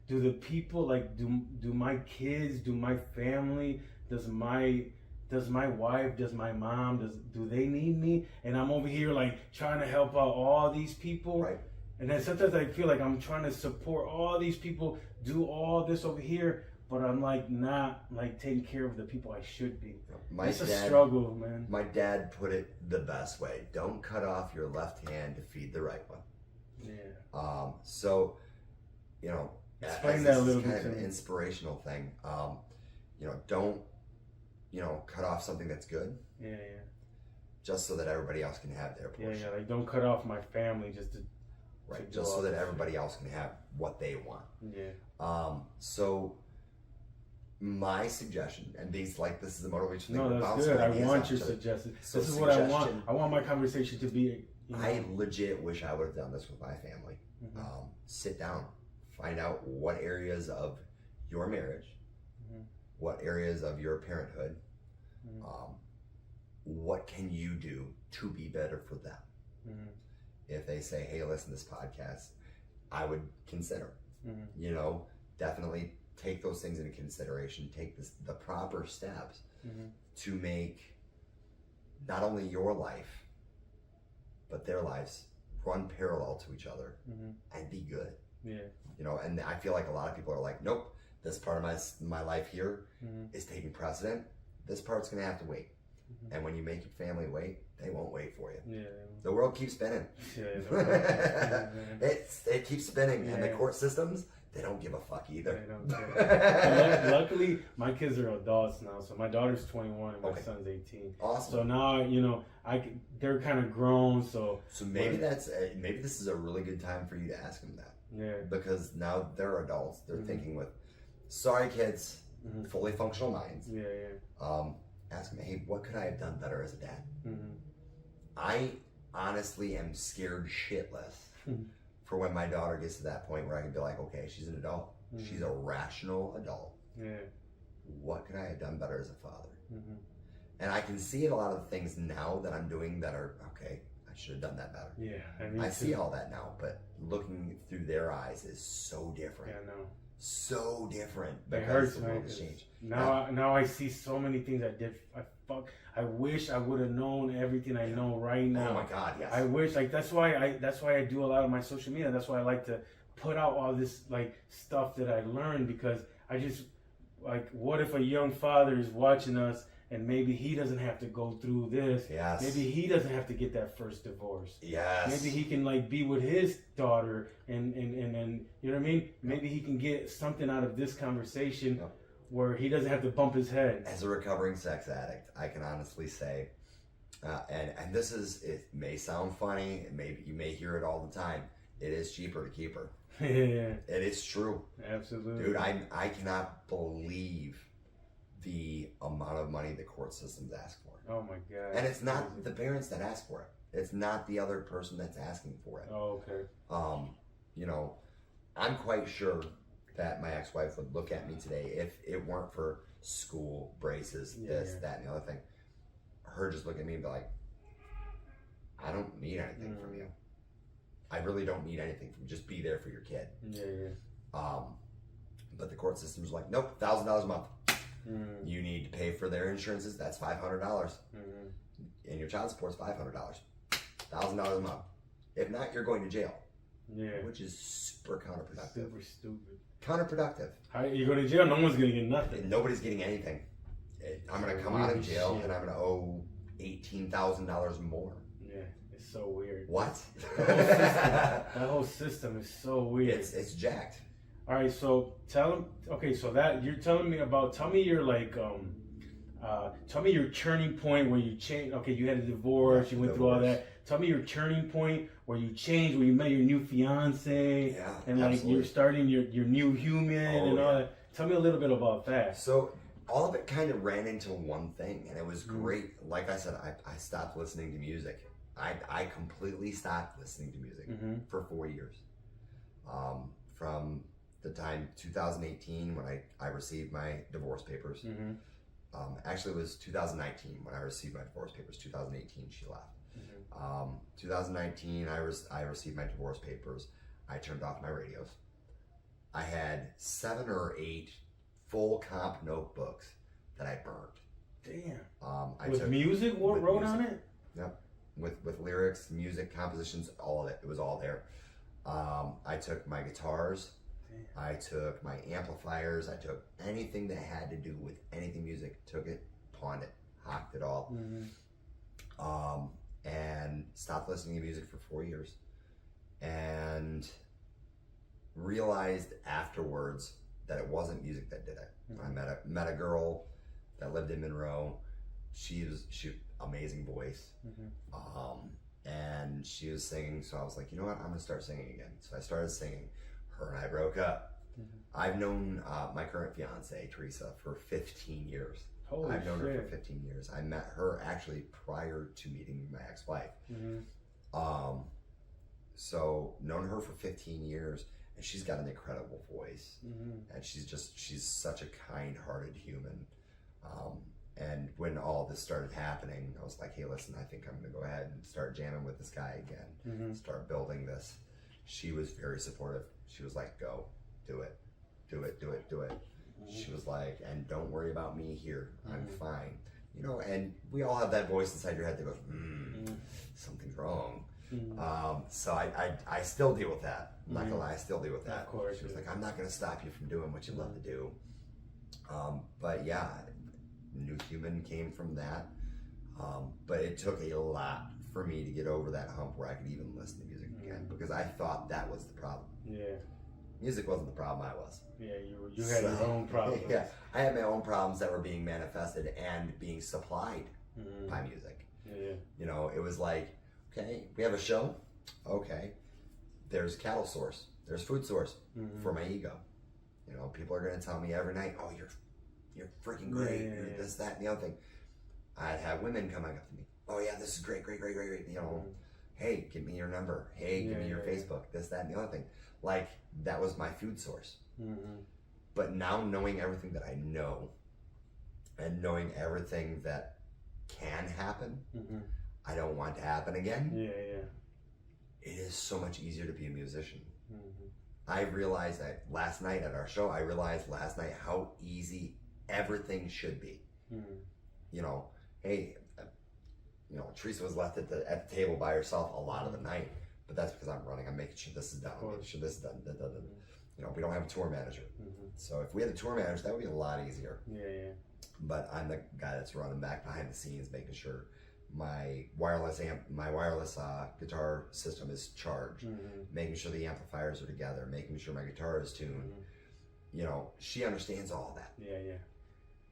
do the people like do my kids, do my family, does my wife, does my mom, do they need me? And I'm over here like trying to help out all these people. Right. And then sometimes I feel like I'm trying to support all these people, do all this over here, but I'm like not like taking care of the people I should be. It's a struggle, man. My dad put it the best way. Don't cut off your left hand to feed the right one. Yeah. So, you know, explain that a little bit. It's kind of an inspirational thing. You know, don't, you know, cut off something that's good. Yeah. Just so that everybody else can have their portion. Yeah. Like don't cut off my family just to. Right. Just so that everybody else can have what they want. Yeah. So my suggestion, and this is the motivation thing. No, that's good. I want your suggestion. So this is what I want. I want my conversation to be. You know, I legit wish I would have done this with my family. Sit down, find out what areas of your marriage, what areas of your parenthood, what can you do to be better for them. If they say, hey, listen to this podcast, I would consider. You know, definitely take those things into consideration. Take the proper steps to make not only your life, but their lives run parallel to each other and be good. Yeah. You know, and I feel like a lot of people are like, nope, this part of my life here is taking precedent. This part's going to have to wait. And when you make your family wait, they won't wait for you. Yeah. The world keeps spinning. It keeps spinning, and the court systems, they don't give a fuck either. They don't care. Luckily, my kids are adults now. So my daughter's 21 and my son's 18. Awesome. So now, you know, they're kind of grown. So maybe maybe this is a really good time for you to ask them that. Yeah. Because now they're adults. They're thinking with, sorry kids, fully functional minds. Yeah. Ask them, hey, what could I have done better as a dad? I honestly am scared shitless for when my daughter gets to that point where I can be like, okay, she's an adult. She's a rational adult. Yeah. What could I have done better as a father? And I can see a lot of things now that I'm doing that are, okay, I should have done that better. Yeah. I see all that now, but looking through their eyes is so different. Yeah, no. So different. It hurts, man. Now I see so many things I did. I wish I would have known everything I know right now. Oh my God, yes. I wish, like, that's why I do a lot of my social media. That's why I like to put out all this like stuff that I learned, because I just like, what if a young father is watching us and maybe he doesn't have to go through this. Yes. Maybe he doesn't have to get that first divorce. Yes. Maybe he can like be with his daughter and you know what I mean? Maybe he can get something out of this conversation where he doesn't have to bump his head. As a recovering sex addict, I can honestly say, and this is, it may sound funny, you may hear it all the time, it is cheaper to keep her. Yeah. It is true. Absolutely. Dude, I cannot believe the amount of money the court systems ask for. Oh my God. And it's not the parents that ask for it. It's not the other person that's asking for it. Oh, okay. You know, I'm quite sure that my ex-wife would look at me today if it weren't for school, braces, this, that, and the other thing. Her just look at me and be like, I don't need anything from you. I really don't need anything from you. Just be there for your kid. Yeah. But the court system's like, nope, $1,000 a month. You need to pay for their insurances. That's $500. And your child support's $500. $1,000 a month. If not, you're going to jail. Yeah. Which is super counterproductive. Super stupid. Counterproductive. How you go to jail? No one's gonna get nothing. Nobody's getting anything. I'm gonna come out of jail and I'm gonna owe $18,000 more. Yeah, it's so weird. What? That whole system is so weird. It's jacked. All right, so tell him. Okay, so that you're telling me about. Tell me your like. Tell me your turning point where you changed. Okay, you had a divorce. You went through all that. Tell me your turning point where you changed, where you met your new fiance, and like absolutely. you're starting your new human and all that. Tell me a little bit about that. So all of it kind of ran into one thing, and it was great. Like I said, I stopped listening to music. I completely stopped listening to music for 4 years. From the time 2018 when I received my divorce papers. Actually, it was 2019 when I received my divorce papers. 2018, she left. 2019, I received my divorce papers. I turned off my radios. I had 7 or 8 full comp notebooks that I burned. Damn. With music wrote on it? Yep. With lyrics, music, compositions, all of it. It was all there. I took my guitars. I took my amplifiers. I took anything that had to do with anything music. Took it, pawned it, hocked it all. And stopped listening to music for 4 years. And realized afterwards that it wasn't music that did it. I met a girl that lived in Monroe. She amazing voice. And she was singing, so I was like, you know what, I'm gonna start singing again. So I started singing. Her and I broke up. I've known my current fiance, Teresa, for 15 years. I've known her for 15 years. I met her actually prior to meeting my ex-wife. So known her for 15 years, and she's got an incredible voice. And she's such a kind-hearted human. And when all this started happening, I was like, hey, listen, I think I'm gonna go ahead and start jamming with this guy again, start building this. She was very supportive. She was like, go, do it. She was like, and don't worry about me here. I'm fine. You know, and we all have that voice inside your head that goes, something's wrong. So I still deal with that. I'm not gonna lie, I still deal with that. Of course. She was like, I'm not gonna stop you from doing what you love to do. But yeah, New Human came from that. But it took a lot for me to get over that hump where I could even listen to music again, because I thought that was the problem. Music wasn't the problem, I was. You had your own problems. I had my own problems that were being manifested and being supplied by music. You know, it was like, okay, we have a show. Okay, there's cattle source, there's food source for my ego. You know, people are gonna tell me every night, oh, you're freaking great. You're this, that, and the other thing. I'd have women coming up to me. Oh yeah, this is great. You know, hey, give me your number. Hey, give me your Facebook. This, that, and the other thing. Like, that was my food source. But now knowing everything that I know, and knowing everything that can happen, I don't want to happen again. It is so much easier to be a musician. I realized that last night at our show. I realized last night how easy everything should be. You know, hey, you know, Teresa was left at the table by herself a lot of the night, but that's because I'm running. I'm making sure this is done. I'm making sure this is done. You know, we don't have a tour manager, so if we had a tour manager, that would be a lot easier. But I'm the guy that's running back behind the scenes, making sure my wireless guitar system is charged, making sure the amplifiers are together, making sure my guitar is tuned. You know, she understands all of that.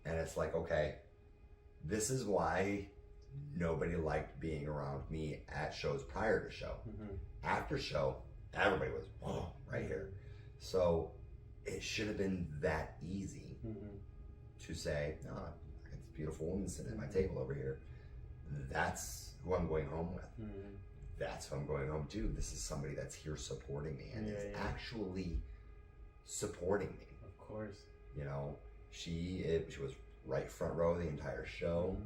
And it's like, okay, this is why nobody liked being around me at shows prior to show. After show, everybody was, whoa, right here. So it should have been that easy to say, no, I got this beautiful woman sitting at my table over here. That's who I'm going home with. That's who I'm going home to. This is somebody that's here supporting me and is actually supporting me. Of course. You know, she was right front row the entire show.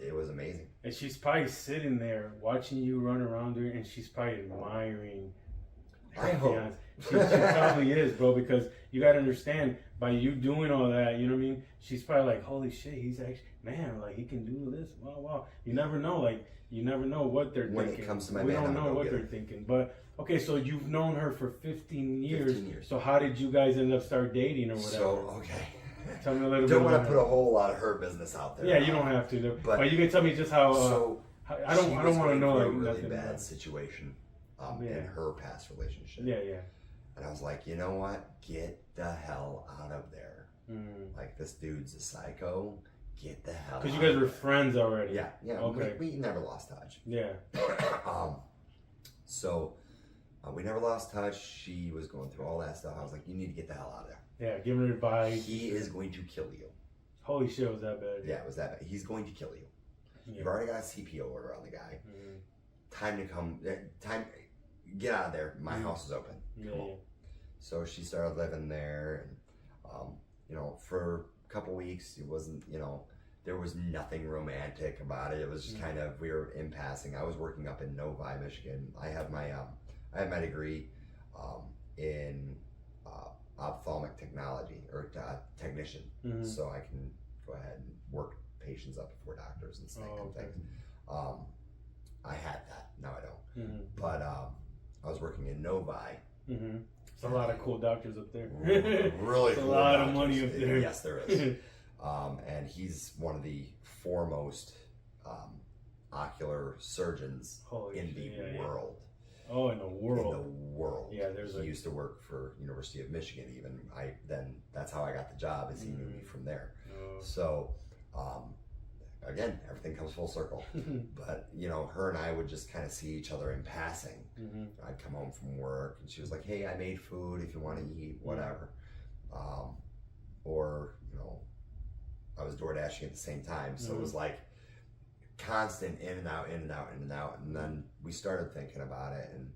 It was amazing. And she's probably sitting there watching you run around her, and she's probably admiring. I hope. She probably is, bro, because you got to understand, by you doing all that, you know what I mean? She's probably like, holy shit, he's actually, man, like, he can do this. Wow. You never know, like, you never know what they're when thinking. When it comes to my we band, don't know what they're thinking. But, okay, so you've known her for 15 years. 15 years. So how did you guys end up start dating or whatever? So, okay. Tell me a little bit. Don't want to put a whole lot of her business out there. Yeah, you don't have to. But you can tell me just how. I don't want to know like really bad situation in her past relationship. And I was like, you know what? Get the hell out of there. Like, this dude's a psycho. Get the hell out. Because you guys were friends already. Yeah. Okay. We never lost touch. Yeah. So we never lost touch. She was going through all that stuff. I was like, you need to get the hell out of there. Yeah, give her advice. He is going to kill you. Holy shit, was that bad? Yeah, it was that bad. He's going to kill you. Yeah. You've already got a CPO order on the guy. Time to come. Get out of there. My house is open. Come on. So she started living there, and you know, for a couple weeks, it wasn't, you know, there was nothing romantic about it. It was just kind of, we were in passing. I was working up in Novi, Michigan. I have my degree in ophthalmic technology, or technician, so I can go ahead and work patients up before doctors and stuff and things. I had that. Now I don't. But I was working in Novi. It's a lot of cool doctors up there. Really cool. A lot of money up there. Yes, there is. And he's one of the foremost ocular surgeons in the world. Oh, in the world. In the world. Yeah, he used to work for University of Michigan. Even that's how I got the job. Is he knew me from there. So, again, everything comes full circle. But you know, her and I would just kind of see each other in passing. I'd come home from work, and she was like, "Hey, I made food. If you want to eat, whatever." Or you know, I was door dashing at the same time, so it was like constant in and out, in and out, in and out. And then we started thinking about it, and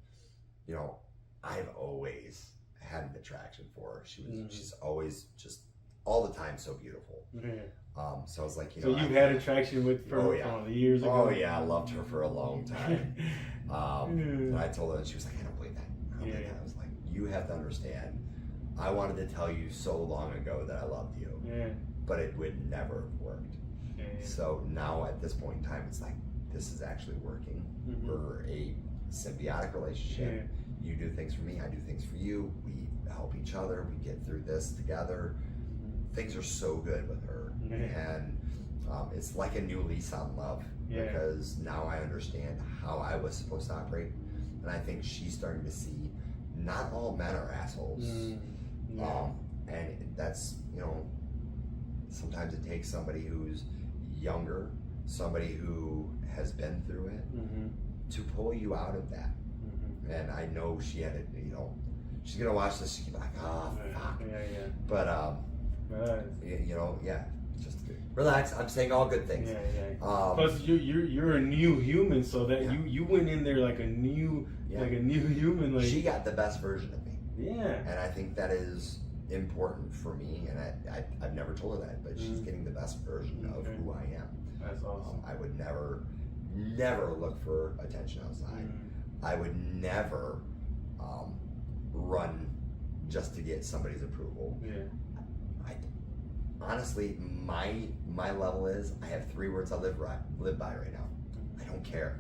you know, I've always had an attraction for her. She's always just all the time so beautiful. So I was like, you know, you've had attraction with her from years ago. Oh yeah, I loved her for a long time. And I told her, and she was like, I don't believe that. I don't believe that. I was like, you have to understand, I wanted to tell you so long ago that I loved you, but it would never have worked. So now at this point in time, it's like, this is actually working. We're a symbiotic relationship. You do things for me, I do things for you. We help each other. We get through this together. Things are so good with her, and it's like a new lease on love, because now I understand how I was supposed to operate, and I think she's starting to see not all men are assholes. And that's, you know, sometimes it takes somebody who's younger, somebody who has been through it, to pull you out of that. And I know she had it, you know, she's gonna watch this, she's gonna be like, oh fuck. But you know, just relax. I'm saying all good things. Plus, you're a new human, so that you went in there like a new human. Like, she got the best version of me. And I think that is important for me, and I've never told her that, but she's getting the best version of who I am. That's awesome. I would never look for attention outside. I would never run just to get somebody's approval. Honestly, my level is, I have 3 words I live by right now. I don't care.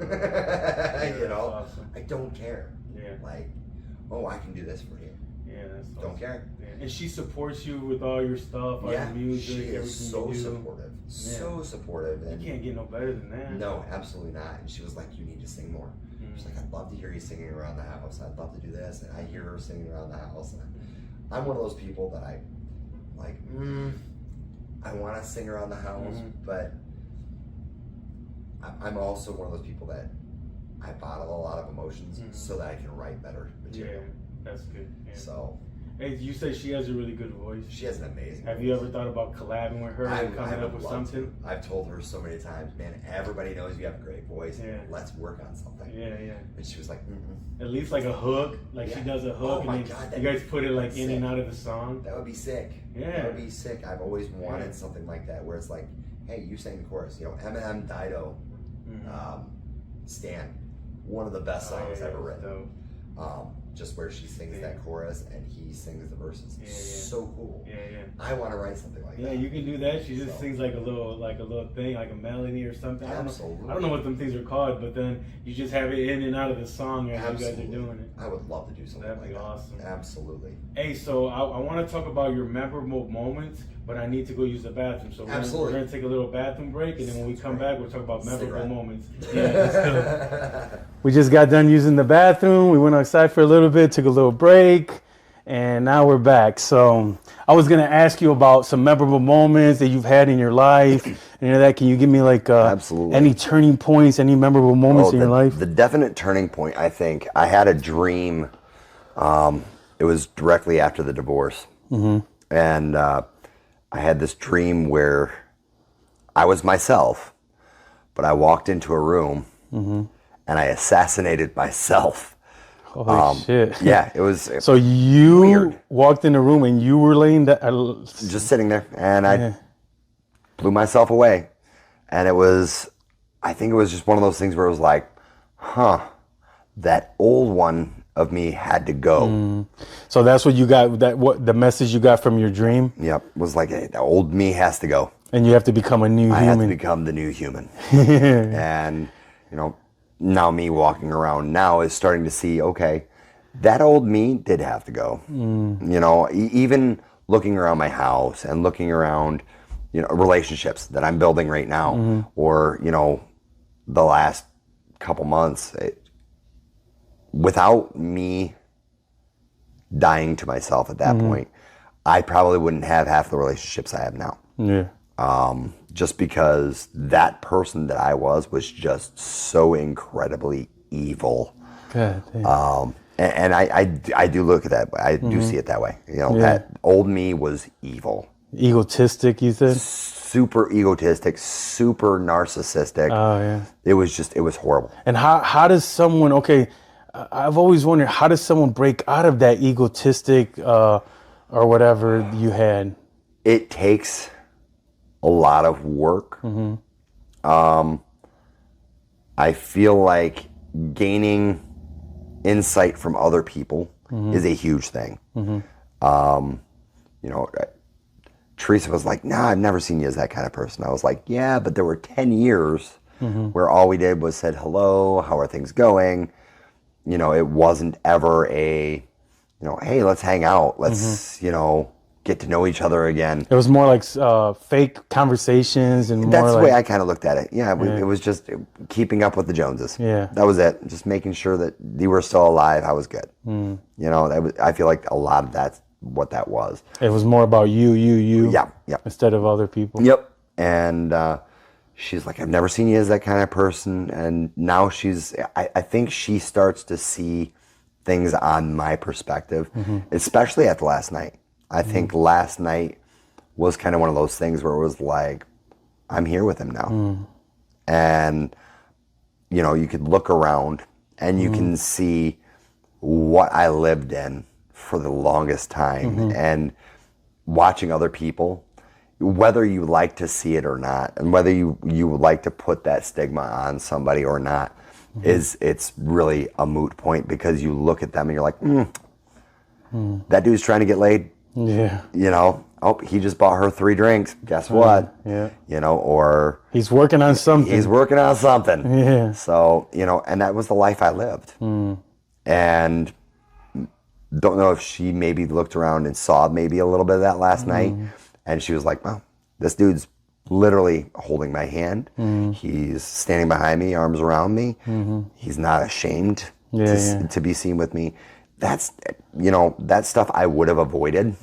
You know, awesome. I don't care. Like, oh, I can do this for you. That's awesome. Don't care. And she supports you with all your stuff, all your music, she is everything so you do. supportive. So supportive. And you can't get no better than that. No, absolutely not. And she was like, you need to sing more. She's like, I'd love to hear you singing around the house. I'd love to do this. And I hear her singing around the house. And I'm one of those people that I like, I want to sing around the house, but I'm also one of those people that I bottle a lot of emotions so that I can write better material. That's good. So, hey, you say she has a really good voice. She has an amazing voice. You ever thought about collabing with her and coming up with something? I've told her so many times, man, everybody knows you have a great voice. Let's work on something. And she was like, At least like a hook. Like she does a hook, and then you guys put it like in and out of the song. That would be sick. That would be sick. I've always wanted something like that, where it's like, hey, you sang the chorus. You know, Eminem, Dido, Stan, one of the best songs ever written. Just where she sings that chorus and he sings the verses. So cool. I want to write something like that. You can do that. She just sings like a little thing, like a melody or something. Absolutely. I don't know what them things are called, but then you just have it in and out of the song as you guys are doing it. I would love to do something like that. That'd be awesome. Absolutely. Hey, so I want to talk about your memorable moments, but I need to go use the bathroom. So we're going to take a little bathroom break, and then when we come back, we'll talk about memorable moments. Let's go. We just got done using the bathroom. We went outside for a little little bit, took a little break, and now we're back. So I was gonna ask you about some memorable moments that you've had in your life. That can you give me like Absolutely. any turning points, any memorable moments in your life? The definite turning point, I think, I had a dream. It was directly after the divorce, and I had this dream where I was myself, but I walked into a room and I assassinated myself. Holy shit! Yeah, it was. So you weird. walked in the room and you were laying just sitting there, and I blew myself away, and it was. I think it was just one of those things where it was like, that old one of me had to go. So that's what you got. What the message you got from your dream? Yep, was like, hey, the old me has to go. And you have to become a new human. I have to become the new human. And, now me walking around now is starting to see, okay, that old me did have to go. Even looking around my house and looking around, relationships that I'm building right now, or, the last couple months, without me dying to myself at that point, I probably wouldn't have half the relationships I have now. Yeah. Just because that person that I was just so incredibly evil. God damn. And I do look at that. I do see it that way. That old me was evil. Egotistic, you said? Super egotistic, super narcissistic. Oh, yeah. It was horrible. And how does someone, I've always wondered, how does someone break out of that egotistic or whatever you had? It takes a lot of work. I feel like gaining insight from other people is a huge thing. Teresa was like, nah, I've never seen you as that kind of person. I was like, yeah, but there were 10 years where all we did was said, hello, how are things going? It wasn't ever a, hey, let's hang out. Let's, get to know each other again. It was more like fake conversations and That's more the like... way I kind of looked at it. Yeah, it was just keeping up with the Joneses. Yeah. That was it. Just making sure that they were still alive. I was good. I feel like a lot of that's what that was. It was more about you. Yeah. Instead of other people. Yep. And she's like, I've never seen you as that kind of person. And now I think she starts to see things on my perspective, especially after last night. I think last night was kind of one of those things where it was like, I'm here with him now. And, you could look around and you can see what I lived in for the longest time, and watching other people, whether you like to see it or not, and whether you would like to put that stigma on somebody or not, it's really a moot point, because you look at them and you're like, that dude's trying to get laid. Yeah. He just bought her 3 drinks. Guess what? Yeah. Or he's working on something. Yeah. So, and that was the life I lived. And don't know if she maybe looked around and saw maybe a little bit of that last night. And she was like, wow, this dude's literally holding my hand. He's standing behind me, arms around me. He's not ashamed to be seen with me. That's, that stuff I would have avoided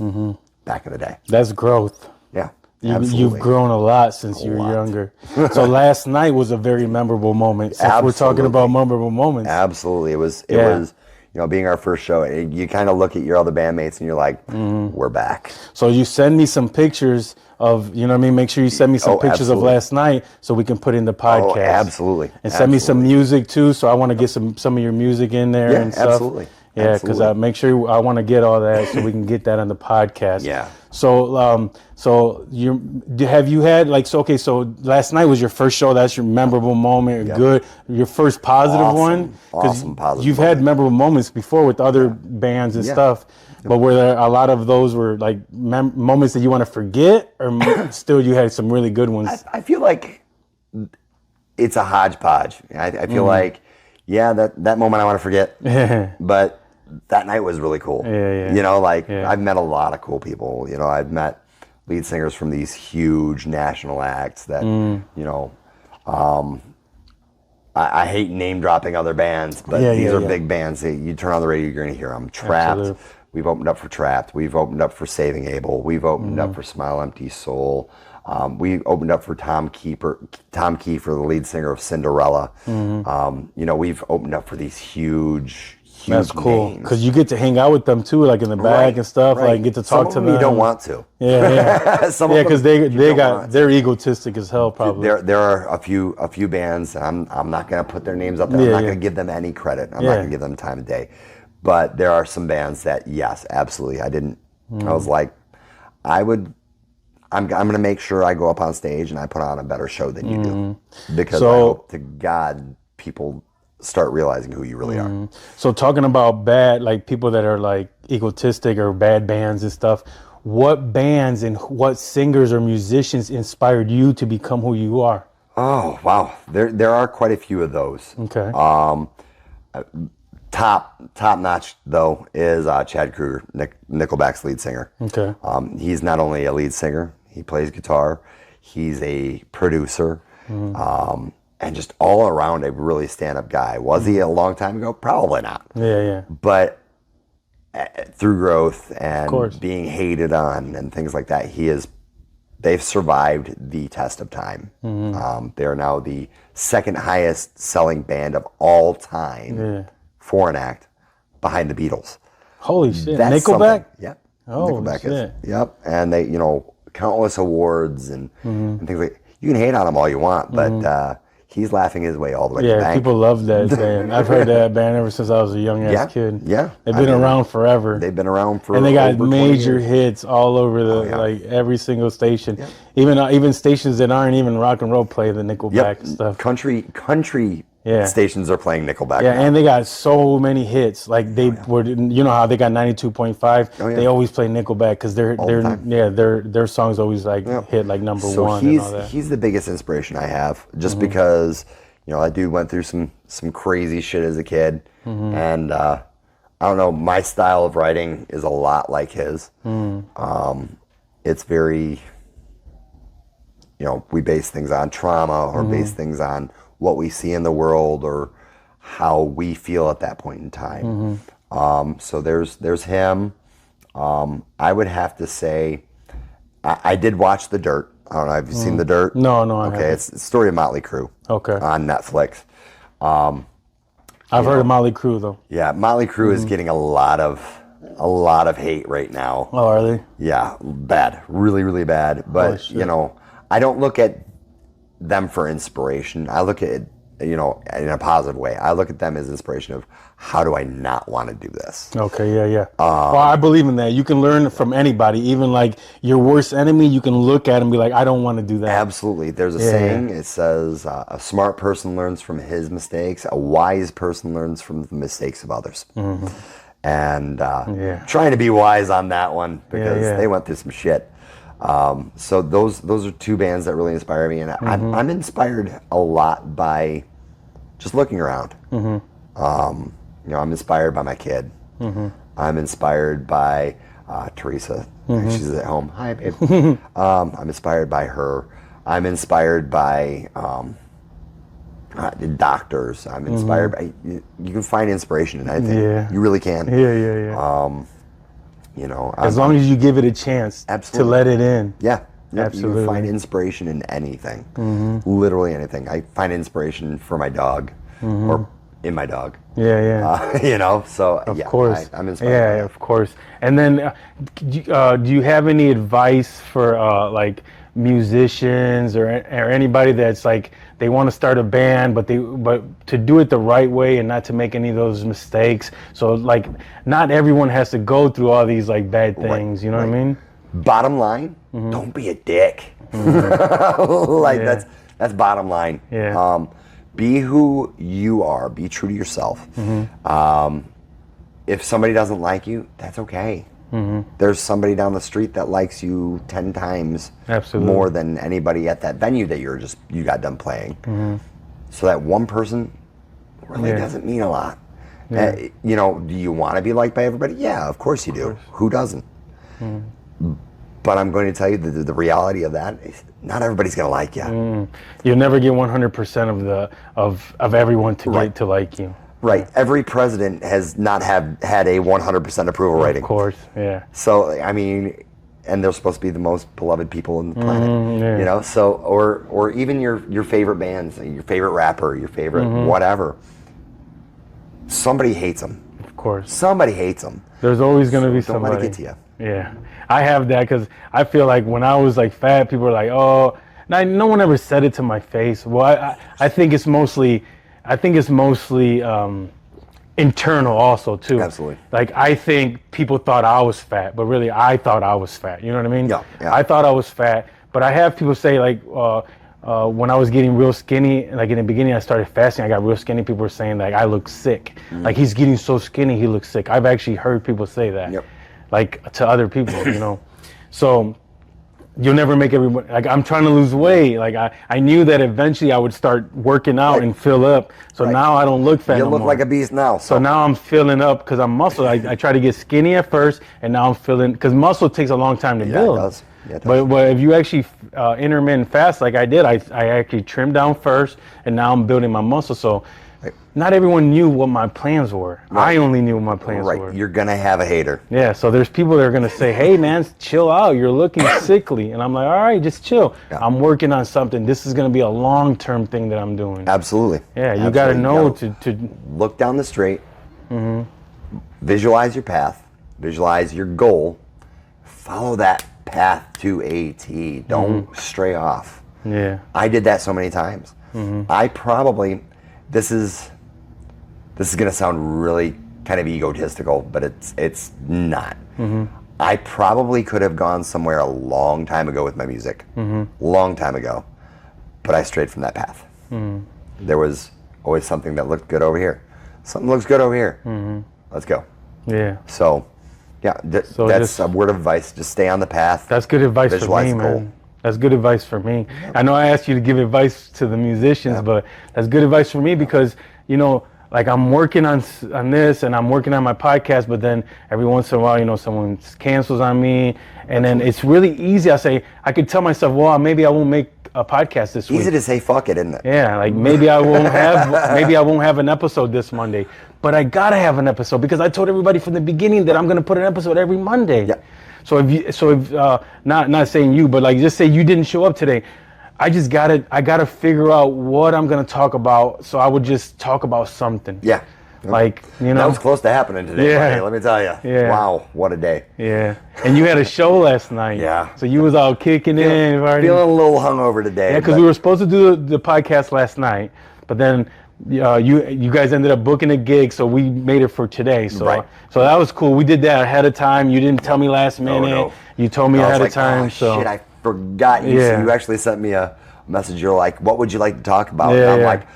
back in the day. That's growth. Yeah, You've grown a lot since you were younger. So last night was a very memorable moment. So we're talking about memorable moments. Absolutely. It was, being our first show, you kind of look at your other bandmates and you're like, we're back. So you send me some pictures of, make sure you send me some pictures of last night so we can put in the podcast. Oh, absolutely. And send me some music too. So I want to get some of your music in there and stuff. Absolutely. Yeah, because I make sure I want to get all that so we can get that on the podcast. Yeah. So, have you had so last night was your first show. That's your memorable moment. Good, your first positive one. Awesome positive. You've had memorable moments before with other bands and stuff, but were there a lot of those were like moments that you want to forget, or still you had some really good ones? I feel like it's a hodgepodge. I feel like, that moment I want to forget, but that night was really cool. I've met a lot of cool people. I've met lead singers from these huge national acts that, I hate name dropping other bands, but these are big bands. You turn on the radio, you're going to hear them. Trapped. Absolutely. We've opened up for Trapped. We've opened up for Saving Abel. We've opened up for Smile Empty Soul. We opened up for Tom Kiefer, the lead singer of Cinderella. We've opened up for these huge That's cool names. because you get to hang out with them too, like in the back and stuff. Like get to talk to them. You don't want to. Yeah. Because they're egotistic as hell. Probably. There are a few bands. I'm not gonna put their names up there. I'm not gonna give them any credit. I'm not gonna give them time of day. But there are some bands that yes, absolutely. I didn't. I was like, I'm gonna make sure I go up on stage and I put on a better show than you do, because I hope to God people start realizing who you really are. So talking about bad, like people that are like egotistic or bad bands and stuff, what bands and what singers or musicians inspired you to become who you are? Oh, wow. There are quite a few of those. Okay. Top notch though is Chad Kroeger, Nickelback's lead singer. Okay. He's not only a lead singer, he plays guitar, he's a producer, and just all around a really stand-up guy. Was he a long time ago? Probably not. Yeah. But through growth and being hated on and things like that, they've survived the test of time. They are now the second highest selling band of all time for an act, behind the Beatles. Holy shit. That's Nickelback? Yep. Oh, Nickelback shit. Yep. And they, countless awards and things like that. You can hate on him all you want, but he's laughing his way all the way to the bank. People love that band. I've heard that band ever since I was a young ass kid. Yeah. They've been around forever. They've been around for and they got over major 20 years. hits all over like every single station. Even stations that aren't even rock and roll play the Nickelback stuff. Country stations are playing Nickelback. Yeah, now. and they got so many hits. Like they were, how they got 92.5. They always play Nickelback because their songs always hit like number one. And all that. He's the biggest inspiration I have, just because that dude went through some crazy shit as a kid, and I don't know. My style of writing is a lot like his. It's very, we base things on trauma or base things on what we see in the world or how we feel at that point in time. So there's him. I would have to say, I did watch The Dirt. I don't know, have you seen The Dirt? No, I haven't. Okay, it's the story of Motley Crue. Okay. On Netflix. I've heard of Motley Crue though. Yeah, Motley Crue is getting a lot of hate right now. Oh, are they? Yeah, bad, really, really bad. But I don't look at them for inspiration. I look at it, in a positive way. I look at them as inspiration of how do I not want to do this? Okay, yeah. Well, I believe in that. You can learn from anybody, even like your worst enemy. You can look at and be like, I don't want to do that. Absolutely. There's a saying. It says, a smart person learns from his mistakes. A wise person learns from the mistakes of others. And trying to be wise on that one because they went through some shit. So those are two bands that really inspire me, and I'm inspired a lot by just looking around. I'm inspired by my kid. I'm inspired by Teresa. She's at home. Hi, babe. I'm inspired by her. I'm inspired by doctors. I'm inspired by. You can find inspiration in anything. Yeah. You really can. Yeah. As long as you give it a chance to let it in. Yeah. Absolutely. You can find inspiration in anything. Literally anything. I find inspiration for my dog or in my dog. So of course. I'm inspired. Yeah, of course. And then do you have any advice for like musicians or anybody that's like they want to start a band but to do it the right way and not to make any of those mistakes? So like not everyone has to go through all these like bad things, you know what I mean? Bottom line, don't be a dick. That's bottom line. Be who you are. Be true to yourself. If somebody doesn't like you, that's okay. There's somebody down the street that likes you 10 times more than anybody at that venue that you got done playing. So that one person really doesn't mean a lot. Do you want to be liked by everybody? Yeah, of course you do. Who doesn't? But I'm going to tell you the reality of that is not everybody's going to like you. You'll never get 100% of everyone to get to like you. Right. Every president has not had a 100% approval rating. Of course, yeah. So, I mean, and they're supposed to be the most beloved people on the planet, yeah. you know? So, or even your favorite bands, your favorite rapper, your favorite whatever. Somebody hates them. Of course. Somebody hates them. There's always going to be Don't somebody. let it get to you. Yeah. I have that because I feel like when I was like fat, people were like, oh, no one ever said it to my face. Well, I think it's mostly, internal also too. Absolutely. Like I think people thought I was fat, but really I thought I was fat. You know what I mean? Yeah. I thought I was fat, but I have people say like when I was getting real skinny, like in the beginning I started fasting, I got real skinny. People were saying like I look sick. Like he's getting so skinny, he looks sick. I've actually heard people say that. Yep. Like to other people, you know. So you'll never make everyone, like I'm trying to lose weight. Like I knew that eventually I would start working out and fill up. So now I don't look fat You no look more. like a beast now. So now I'm filling up because I'm muscle. I try to get skinny at first, and now I'm filling, because muscle takes a long time to build. It does. Yeah, it does. But if you actually intermittent fast like I did, I actually trimmed down first, and now I'm building my muscle. So not everyone knew what my plans were. I only knew what my plans were. Right, you're gonna have a hater. Yeah, so there's people that are gonna say, hey man, chill out, you're looking sickly. And I'm like, all right, just chill. Yeah. I'm working on something. This is gonna be a long-term thing that I'm doing. Absolutely. Yeah, you Absolutely. gotta know to look down the street, visualize your path, visualize your goal, follow that path to a T. Don't stray off. Yeah. I did that so many times. I probably, this is going to sound really kind of egotistical, but it's not. I probably could have gone somewhere a long time ago with my music, long time ago, but I strayed from that path. There was always something that looked good over here. Something looks good over here. Let's go. Yeah. So, yeah, So that's just- a word of advice. Just stay on the path. That's good advice for Visualize me, the goal. man. That's good advice for me. I know I asked you to give advice to the musicians, but that's good advice for me because, you know, like I'm working on this and I'm working on my podcast, but then every once in a while, you know, someone cancels on me, and then it's really easy. I could tell myself, well, maybe I won't make a podcast this week. Easy to say fuck it, isn't it? Yeah, like maybe I won't have an episode this Monday, but I gotta have an episode because I told everybody from the beginning that I'm gonna put an episode every Monday. Yeah. So if not saying you, but like just say you didn't show up today, I gotta figure out what I'm gonna talk about. So I would just talk about something. Yeah. Like, you know. That was close to happening today, Yeah. buddy, let me tell you. Yeah. Wow, what a day. Yeah. And you had a show last night. Yeah. So you was out kicking in. Feeling a little hungover today. Yeah, because we were supposed to do the podcast last night, but then you guys ended up booking a gig, so we made it for today. So Right. so that was cool. We did that ahead of time. You didn't tell me last minute. no. You told me I was ahead like, of time. oh, so shit, I forgot. You, Yeah. you actually sent me a message. You're like, what would you like to talk about? Yeah, and I'm yeah. like,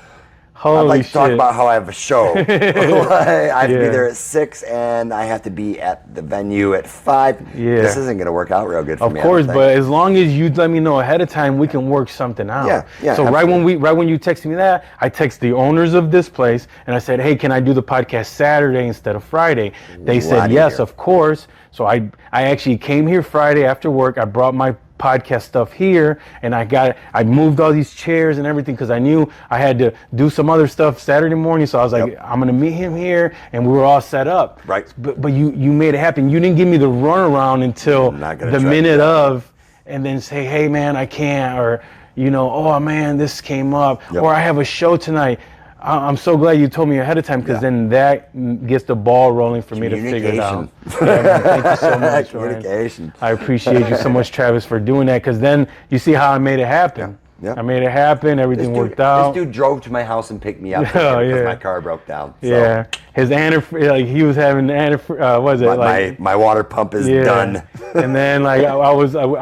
holy I'd like to shit. talk about how I have a show. I have to be Yeah. there at 6 and I have to be at the venue at 5. Yeah. This isn't going to work out real good for Of me. I course, don't but think. as long as you let me know ahead of time, we can work something out. Yeah, So absolutely. right when you texted me that, I texted the owners of this place and I said, hey, can I do the podcast Saturday instead of Friday? They said Lot yes, easier. of course. So I actually came here Friday after work. I brought my podcast stuff here, and I moved all these chairs and everything because I knew I had to do some other stuff Saturday morning. So I was like, I'm gonna meet him here, and we were all set up. Right. But you made it happen. You didn't give me the runaround until I'm not gonna the try minute to- of, and then say, hey man, I can't, or you know, oh man, this came up, Yep. or I have a show tonight. I'm so glad you told me ahead of time because then that gets the ball rolling for me to figure it out. Yeah, man, thank you so much, Ryan. Communication. I appreciate you so much, Travis, for doing that because then you see how I made it happen. Yeah. I made it happen. Everything worked out. This dude drove to my house and picked me up Yeah, because yeah. my car broke down. So Yeah, his like he was having what is it like? my water pump is Yeah. done. And then like I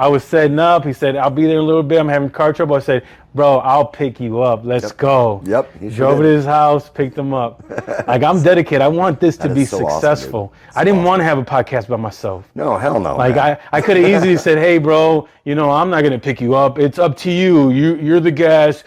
was setting up. He said, "I'll be there in a little bit. I'm having car trouble." I said, "Bro, I'll pick you up. Let's go." Yep, he sure Drove did. to his house, picked him up. Like I'm dedicated. I want this to That be is so awesome, successful. dude. I didn't want to have a podcast by myself. No, hell no. Like man. I could have easily said, "Hey, bro, you know I'm not gonna pick you up. It's up to you. You're the guest."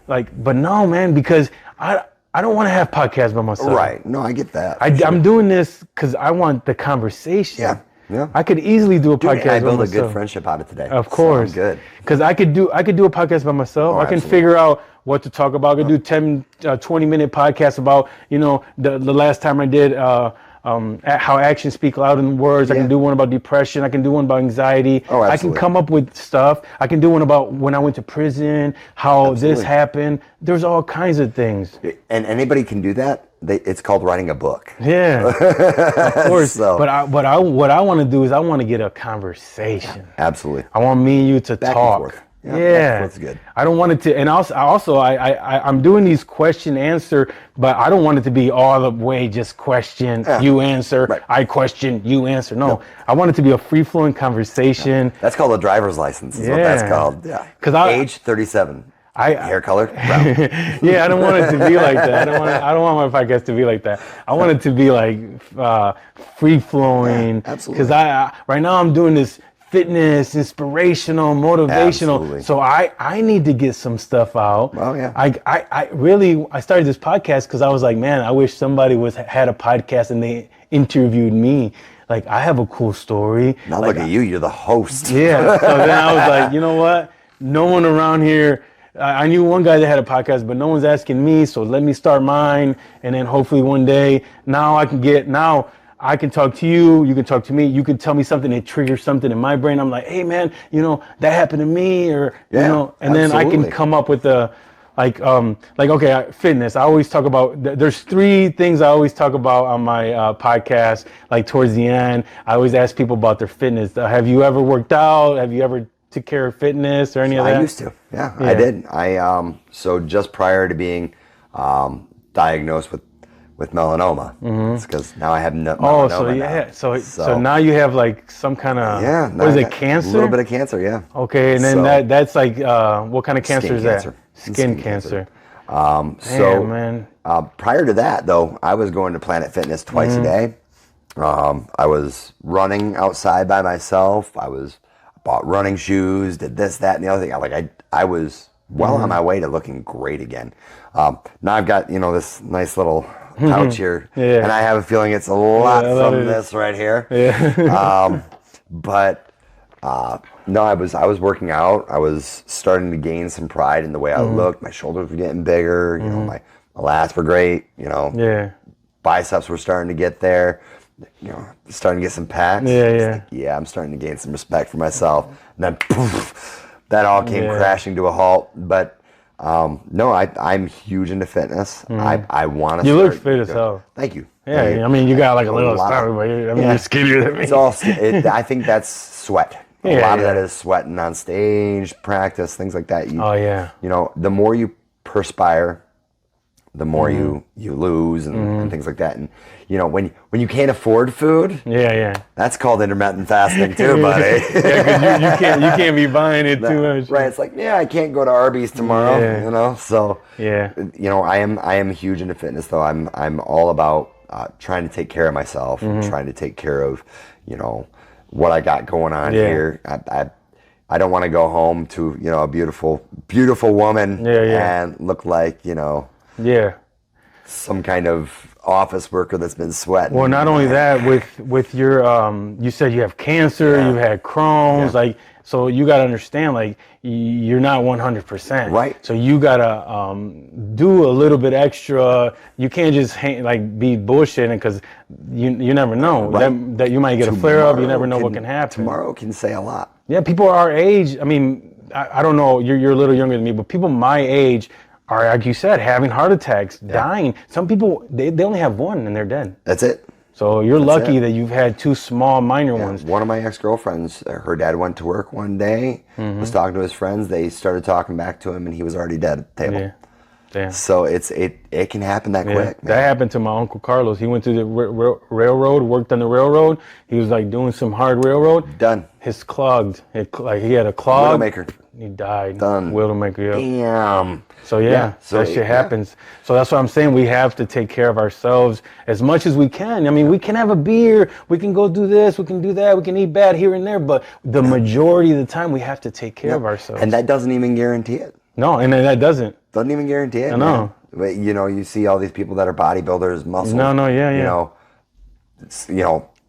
But no, man, because I don't want to have podcasts by myself. Right. No, I get that. I'm doing this because I want the conversation. Yeah. Yeah. I could easily do a Dude, podcast and I by build a myself. good friendship out of today. Of So course. I'm good. Because I could do a podcast by myself. Oh, I can absolutely. figure out what to talk about. I could do 10, 20-minute podcasts about, the last time I did how actions speak louder than words. I Yeah. can do one about depression. I can do one about anxiety. Oh, I can absolutely. come up with stuff. I can do one about when I went to prison, how this Absolutely. happened. There's all kinds of things. And anybody can do that. It's called writing a book. Yeah, of course. So- But what I want to do is I want to get a conversation. Absolutely. I want me and you to Back and talk. forth. Yeah, Yeah, back and forth's good. I don't want it to, and also I'm doing these question answer, but I don't want it to be all the way just question, Yeah. you answer, Right. I question, you answer. No, I want it to be a free flowing conversation. That's called a driver's license. Is what that's Yeah. called. Yeah. 'Cause I- Age 37. I Hair color brown. yeah, I don't want it to be like that. I don't want my podcast to be like that. I want it to be like free flowing. Yeah, absolutely. Because right now I'm doing this fitness, inspirational, motivational. Absolutely. So I need to get some stuff out. Oh, yeah. I really started this podcast because I was like, man, I wish somebody had a podcast and they interviewed me. Like, I have a cool story. Now Like, look at you. You're the host. yeah. So then I was like, you know what? No one around here. I knew one guy that had a podcast, but no one's asking me. So let me start mine, and then hopefully one day, now I can talk to you. You can talk to me. You can tell me something that triggers something in my brain. I'm like, hey man, that happened to me, or Yeah, and then I can absolutely. come up with fitness. I always talk about. There's 3 things I always talk about on my podcast. Like towards the end, I always ask people about their fitness. Have you ever worked out? Have you ever took care of fitness or any of that? I used to. Yeah, I did. So just prior to being diagnosed with melanoma, it's because now I have melanoma. Oh, so now. yeah. So now you have like some kind of Yeah. now what is I it, got cancer? A little bit of cancer. Yeah. Okay, and then So- that's like what kind of cancer Skin is that? cancer. Skin cancer. So man. prior to that, though, I was going to Planet Fitness twice a day. I was running outside by myself. Bought running shoes, did this, that, and the other thing. I was well on my way to looking great again. Now I've got this nice little couch here, Yeah. and I have a feeling it's a lot Yeah, that from is- this right here. Yeah. But no, I was working out. I was starting to gain some pride in the way I looked. My shoulders were getting bigger. My lats were great. yeah. Biceps were starting to get there. Starting to get some packs. Yeah, It's yeah. like, yeah, I'm starting to gain some respect for myself. And then poof, that all came Yeah. crashing to a halt. But no, I'm huge into fitness. I want to. You look fit as hell. Thank you. Yeah, I mean, you got like a little lot. stomach, but Yeah. you're skinnier than me. It's all. I think that's sweat. A Yeah, lot of yeah. that is sweating on stage, practice, things like that. Oh yeah. The more you perspire, the more you lose and things like that. And when you can't afford food, Yeah. that's called intermittent fasting too, buddy. Yeah, because you can't be buying it too much. Right? It's like, yeah, I can't go to Arby's tomorrow. Yeah. So Yeah. I am huge into fitness though. I'm all about trying to take care of myself, and trying to take care of what I got going on Yeah. here. I don't want to go home to a beautiful woman and look like Yeah. some kind of office worker that's been sweating. Well, not only that, with your you said you have cancer, Yeah. you've had Crohn's, Yeah. like, so you got to understand, like, you're not 100%. Right. So you got to do a little bit extra. You can't just be bullshitting, because you never know. Right. That you might get a flare up. You Tomorrow never know what can happen. Tomorrow can say a lot. Yeah, people our age, I mean, I don't know, you're a little younger than me, but people my age are, like you said, having heart attacks, dying. Some people, they only have one and they're dead. That's it. So you're lucky it. that you've had 2 small, minor ones. One of my ex-girlfriends, her dad went to work one day, was talking to his friends. They started talking back to him, and he was already dead at the table. Yeah. Damn. So it can happen that Yeah. quick. That Man. happened to my Uncle Carlos. He went to the railroad, worked on the railroad. He was like doing some hard railroad. Done. His clogged. He had a clog. Widowmaker. He died. Done. Widowmaker, yeah. Damn. So yeah, so that shit yeah. happens. So that's what I'm saying. We have to take care of ourselves as much as we can. I mean, we can have a beer, we can go do this, we can do that, we can eat bad here and there, but the majority of the time we have to take care of ourselves. And that doesn't even guarantee it. No, and that doesn't. Doesn't even guarantee it. I know. Man. But you see all these people that are bodybuilders, muscle. No, yeah.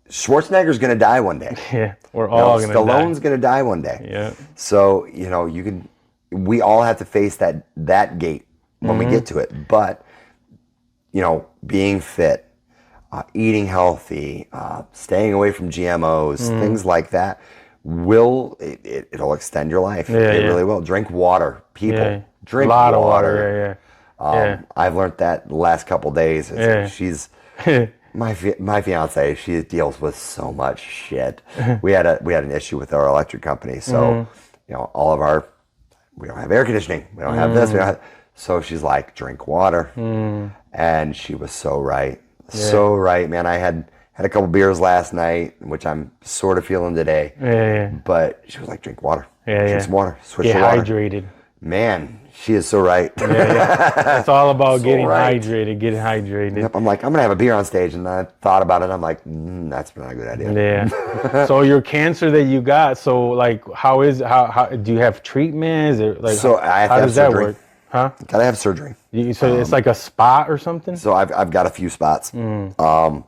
Schwarzenegger's going to die one day. Yeah, we're all gonna Stallone's die. going to die one day. Yeah. So, we all have to face that gate when we get to it. But, being fit, eating healthy, staying away from GMOs, things like that, it'll extend your life. It really will. Drink water, people. Yeah. Drink a lot water. of water. Yeah. I've learned that the last couple days. Yeah. She's my fiance. She deals with so much shit. We had an issue with our electric company, so all of we don't have air conditioning. We don't have this. We don't have, so she's like, drink water, and she was so right. So right, man. I had a couple beers last night, which I'm sort of feeling today. Yeah. But she was like, drink water. Yeah. Drink some water. Switch Get to water. hydrated. Man, she is so right. It's all about getting right. hydrated. Getting hydrated. Yep, I'm like, I'm gonna have a beer on stage, and I thought about it. I'm like, that's not a good idea. Yeah. So your cancer that you got, so like, how do you have treatment? Is it like, So I have to how have does that surgery. work? Huh? Gotta have surgery. So it's like a spot or something? So I've got a few spots. And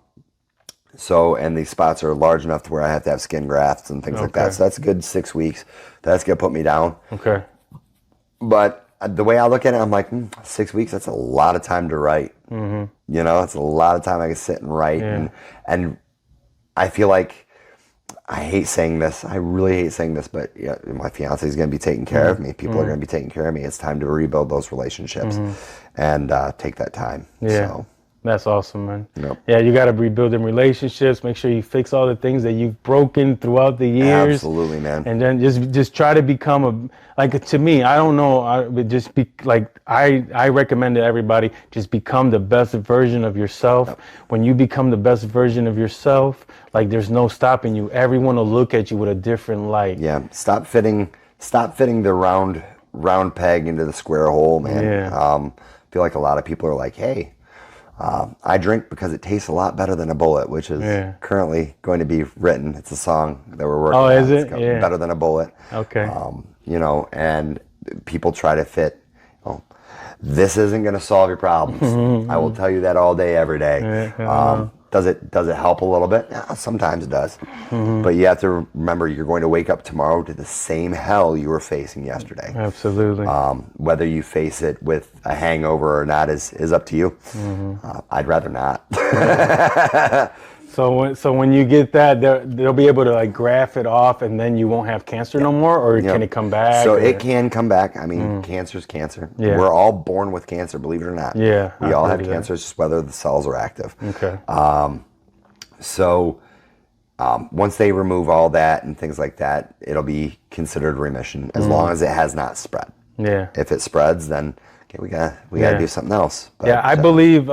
these spots are large enough to where I have to have skin grafts and things like that. So that's a good 6 weeks. That's gonna put me down. Okay. But the way I look at it, I'm like, 6 weeks, that's a lot of time to write. It's a lot of time I can sit and write. And I feel like, I hate saying this. I really hate saying this, but my fiance is going to be taking care of me. People are going to be taking care of me. It's time to rebuild those relationships and take that time. Yeah. So. That's awesome, man. Yep. Yeah, you got to rebuild them relationships. Make sure you fix all the things that you've broken throughout the years. Absolutely, man. And then just try to become to me, I don't know, I recommend to everybody, just become the best version of yourself. Yep. When you become the best version of yourself, like, there's no stopping you. Everyone will look at you with a different light. Yeah. Stop fitting the round peg into the square hole, man. Yeah. I feel like a lot of people are like, hey, I drink because it tastes a lot better than a bullet, which is currently going to be written. It's a song that we're working on. Oh, is it? It's Better Than a Bullet. Okay. And people try to fit, this isn't going to solve your problems. I will tell you that all day, every day. Does it help a little bit? Yeah, sometimes it does. But you have to remember, you're going to wake up tomorrow to the same hell you were facing yesterday. Absolutely. Whether you face it with a hangover or not is up to you. I'd rather not. So when you get that, they'll be able to like graph it off, and then you won't have cancer no more, or can it come back? So it can come back. I mean, cancer's cancer. Yeah. We're all born with cancer, believe it or not. Yeah, we all have cancer, it's just whether the cells are active. Okay. Once they remove all that and things like that, it'll be considered remission as long as it has not spread. Yeah. If it spreads, then okay, we gotta do something else. But, I believe.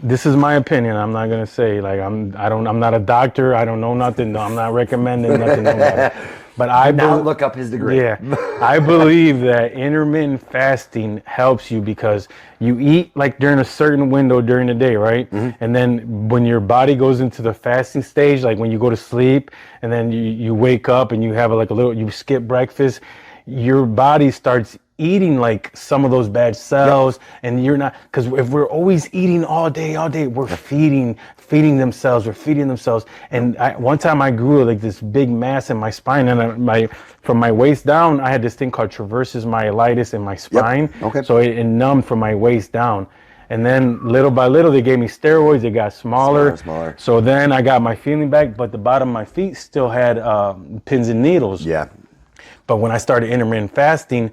This is my opinion. I'm not gonna say like I'm not a doctor. I don't know nothing. No, I'm not recommending nothing. But look up his degree. Yeah, I believe that intermittent fasting helps you because you eat like during a certain window during the day, right? And then when your body goes into the fasting stage, like when you go to sleep and then you wake up and you have you skip breakfast, your body starts eating like some of those bad cells, and you're not, because if we're always eating all day, we're feeding themselves. And one time I grew like this big mass in my spine, and from my waist down, I had this thing called traversus myelitis in my spine. Okay. So it numbed from my waist down. And then little by little, they gave me steroids. It got smaller. So then I got my feeling back, but the bottom of my feet still had pins and needles. Yeah. But when I started intermittent fasting,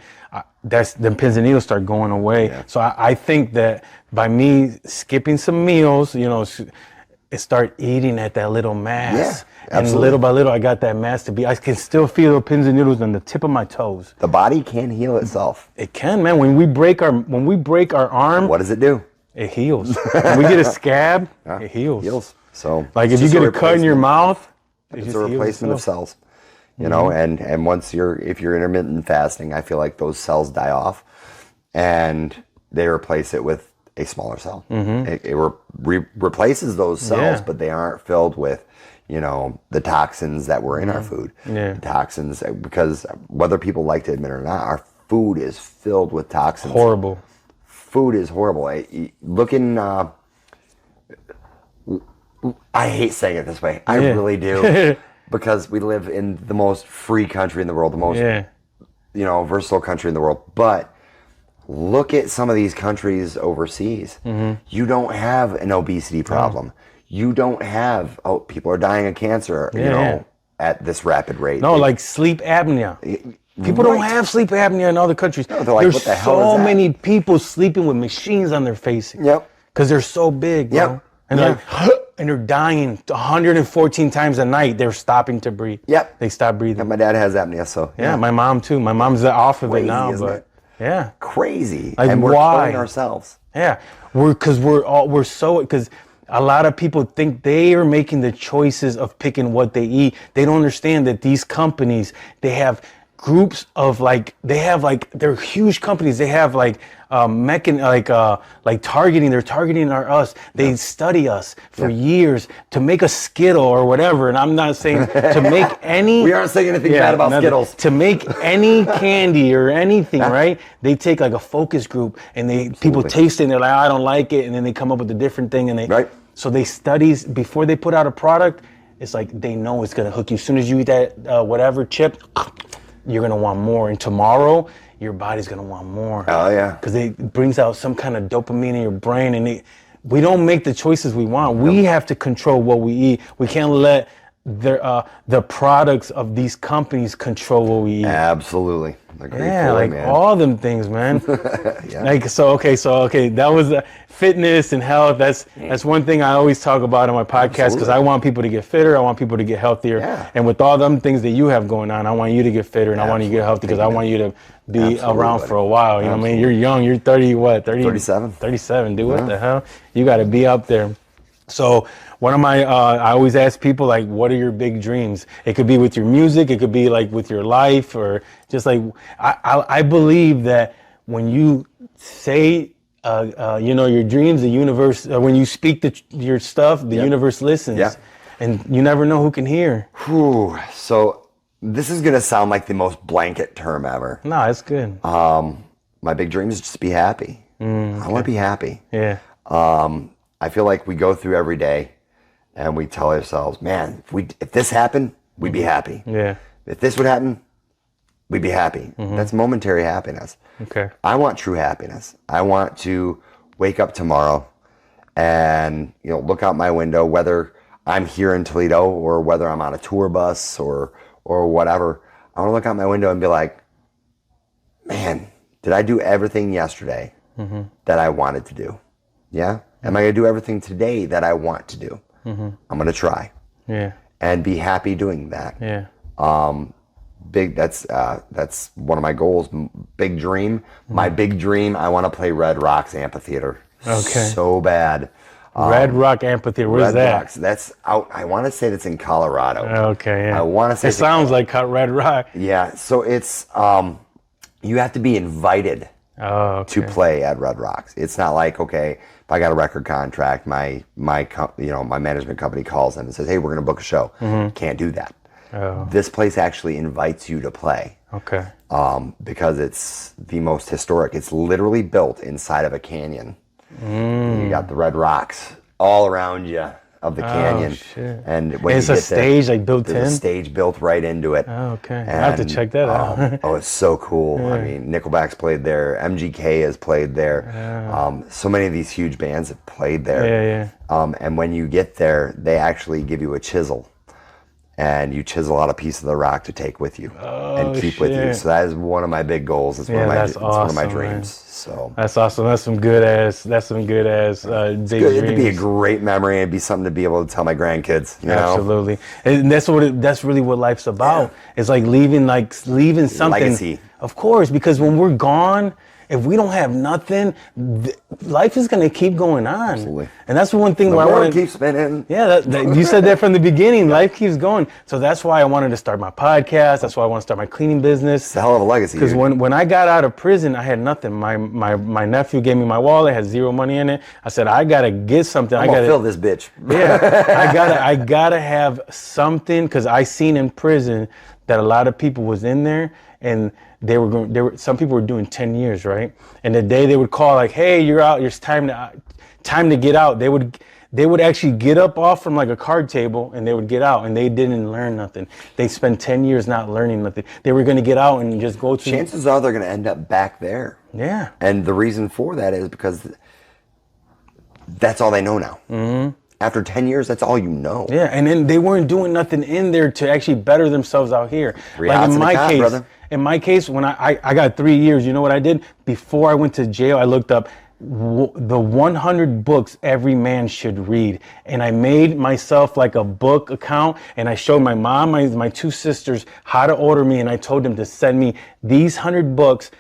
the pins and needles start going away. Yeah. So I think that by me skipping some meals, it start eating at that little mass. Yeah, and little by little, I got that mass I can still feel the pins and needles on the tip of my toes. The body can heal itself. It can, man. When we break our arm, what does it do? It heals. When we get a scab, it heals. So like if you get a cut in your mouth, it's a replacement of cells. And once if you're intermittent fasting, I feel like those cells die off, and they replace it with a smaller cell. It replaces those cells, but they aren't filled with, the toxins that were in our food. Yeah. The toxins, because whether people like to admit it or not, our food is filled with toxins. Horrible. Food is horrible. I hate saying it this way. I really do. Because we live in the most free country in the world, the most, versatile country in the world. But look at some of these countries overseas. You don't have an obesity problem. You don't have, people are dying of cancer, you know, at this rapid rate. No, like sleep apnea. People don't have sleep apnea in other countries. No, they're like, there's what the hell so is that? many people sleeping with machines on their faces. Because they're so big, bro. And they're like, and they're dying 114 times a night. They're stopping to breathe. They stop breathing. My dad has apnea, so. Yeah, my mom too. My mom's off of it now, Isn't but it? yeah. Crazy. Like, and we're why? killing ourselves. Yeah, because a lot of people think they are making the choices of picking what they eat. They don't understand that these companies, they have groups of they're huge companies. They have targeting. They're targeting us. They study us for years to make a Skittle or whatever. And I'm not saying to make any. We aren't saying anything bad about Skittles. To make any candy or anything, right? They take like a focus group and people taste it and they're like, I don't like it, and then they come up with a different thing So they study before they put out a product. It's like they know it's gonna hook you. As soon as you eat that whatever chip, you're gonna want more, and tomorrow your body's gonna want more. Oh yeah, because it brings out some kind of dopamine in your brain, and we don't make the choices we want. We have to control what we eat. We can't let the products of these companies control what we eat. Absolutely. Man. All them things, man. Okay, that was fitness and health. That's one thing I always talk about on my podcast, because I want people to get fitter. I want people to get healthier. And with all them things that you have going on, I want you to get fitter, and I want you to get healthy, because I want you to be around for a while. You know what I mean? You're young. You're 37. 37, dude. What the hell? You got to be up there. So one of my, I always ask people, like, what are your big dreams? It could be with your music. It could be like with your life, or just like, I believe that when you say, your dreams, the universe, when you speak your stuff, the universe listens. And you never know who can hear. So this is going to sound like the most blanket term ever. No, it's good. My big dream is just be happy. I want to be happy. I feel like we go through every day and we tell ourselves, man, if this happened, we'd be happy. If this would happen, we'd be happy. That's momentary happiness. I want true happiness. I want to wake up tomorrow and, look out my window, whether I'm here in Toledo or whether I'm on a tour bus or whatever. I want to look out my window and be like, man, did I do everything yesterday that I wanted to do? Yeah? Am I going to do everything today that I want to do? I'm going to try. And be happy doing that. That's one of my goals. Big dream. My big dream, I want to play Red Rocks Amphitheater. So bad. Red Rock Amphitheater, where's that? Rocks, that's out, I want to say that's in Colorado. I want to say it sounds like Red Rock. So it's, you have to be invited to play at Red Rocks. It's not like, okay, if I got a record contract, my management company calls in and says, hey, we're going to book a show. Can't do that. This place actually invites you to play. Because it's the most historic. It's literally built inside of a canyon. You got the Red Rocks all around you of the canyon. And when it's a stage built in? There's a stage built right into it. I have to check that out. It's so cool. I mean, Nickelback's played there. MGK has played there. So many of these huge bands have played there. And when you get there, they actually give you a chisel. And you chisel out a piece of the rock to take with you and keep with you. So that is one of my big goals. It's one of my dreams. Man. So that's awesome. That's some good ass. Big dreams. It'd be a great memory. It'd be something to be able to tell my grandkids. You know? Absolutely. And that's really what life's about. It's like leaving something. Legacy. Of course, because when we're gone, if we don't have nothing, life is going to keep going on. Absolutely. And that's one thing where I want to keep spinning. Yeah, you said that from the beginning. Life keeps going. So that's why I wanted to start my podcast. That's why I want to start my cleaning business. It's a hell of a legacy. Because when I got out of prison, I had nothing. My nephew gave me my wallet, had zero money in it. I said, I got to get something. I'm going to fill this bitch. Yeah, I gotta have something, because I seen in prison that a lot of people was in there, and some people were doing 10 years, right? And the day they would call, like, hey, you're out, it's time to get out, they would actually get up off from like a card table and they would get out and they didn't learn nothing. They spent 10 years not learning nothing. They were going to get out and just go to... Chances are they're going to end up back there. Yeah. And the reason for that is because that's all they know now. Mm-hmm. After 10 years, that's all you know. Yeah, and then they weren't doing nothing in there to actually better themselves out here. Like in my case, when I got 3 years, you know what I did? Before I went to jail, I looked up the 100 books every man should read. And I made myself like a book account, and I showed my mom, my two sisters how to order me, and I told them to send me these 100 books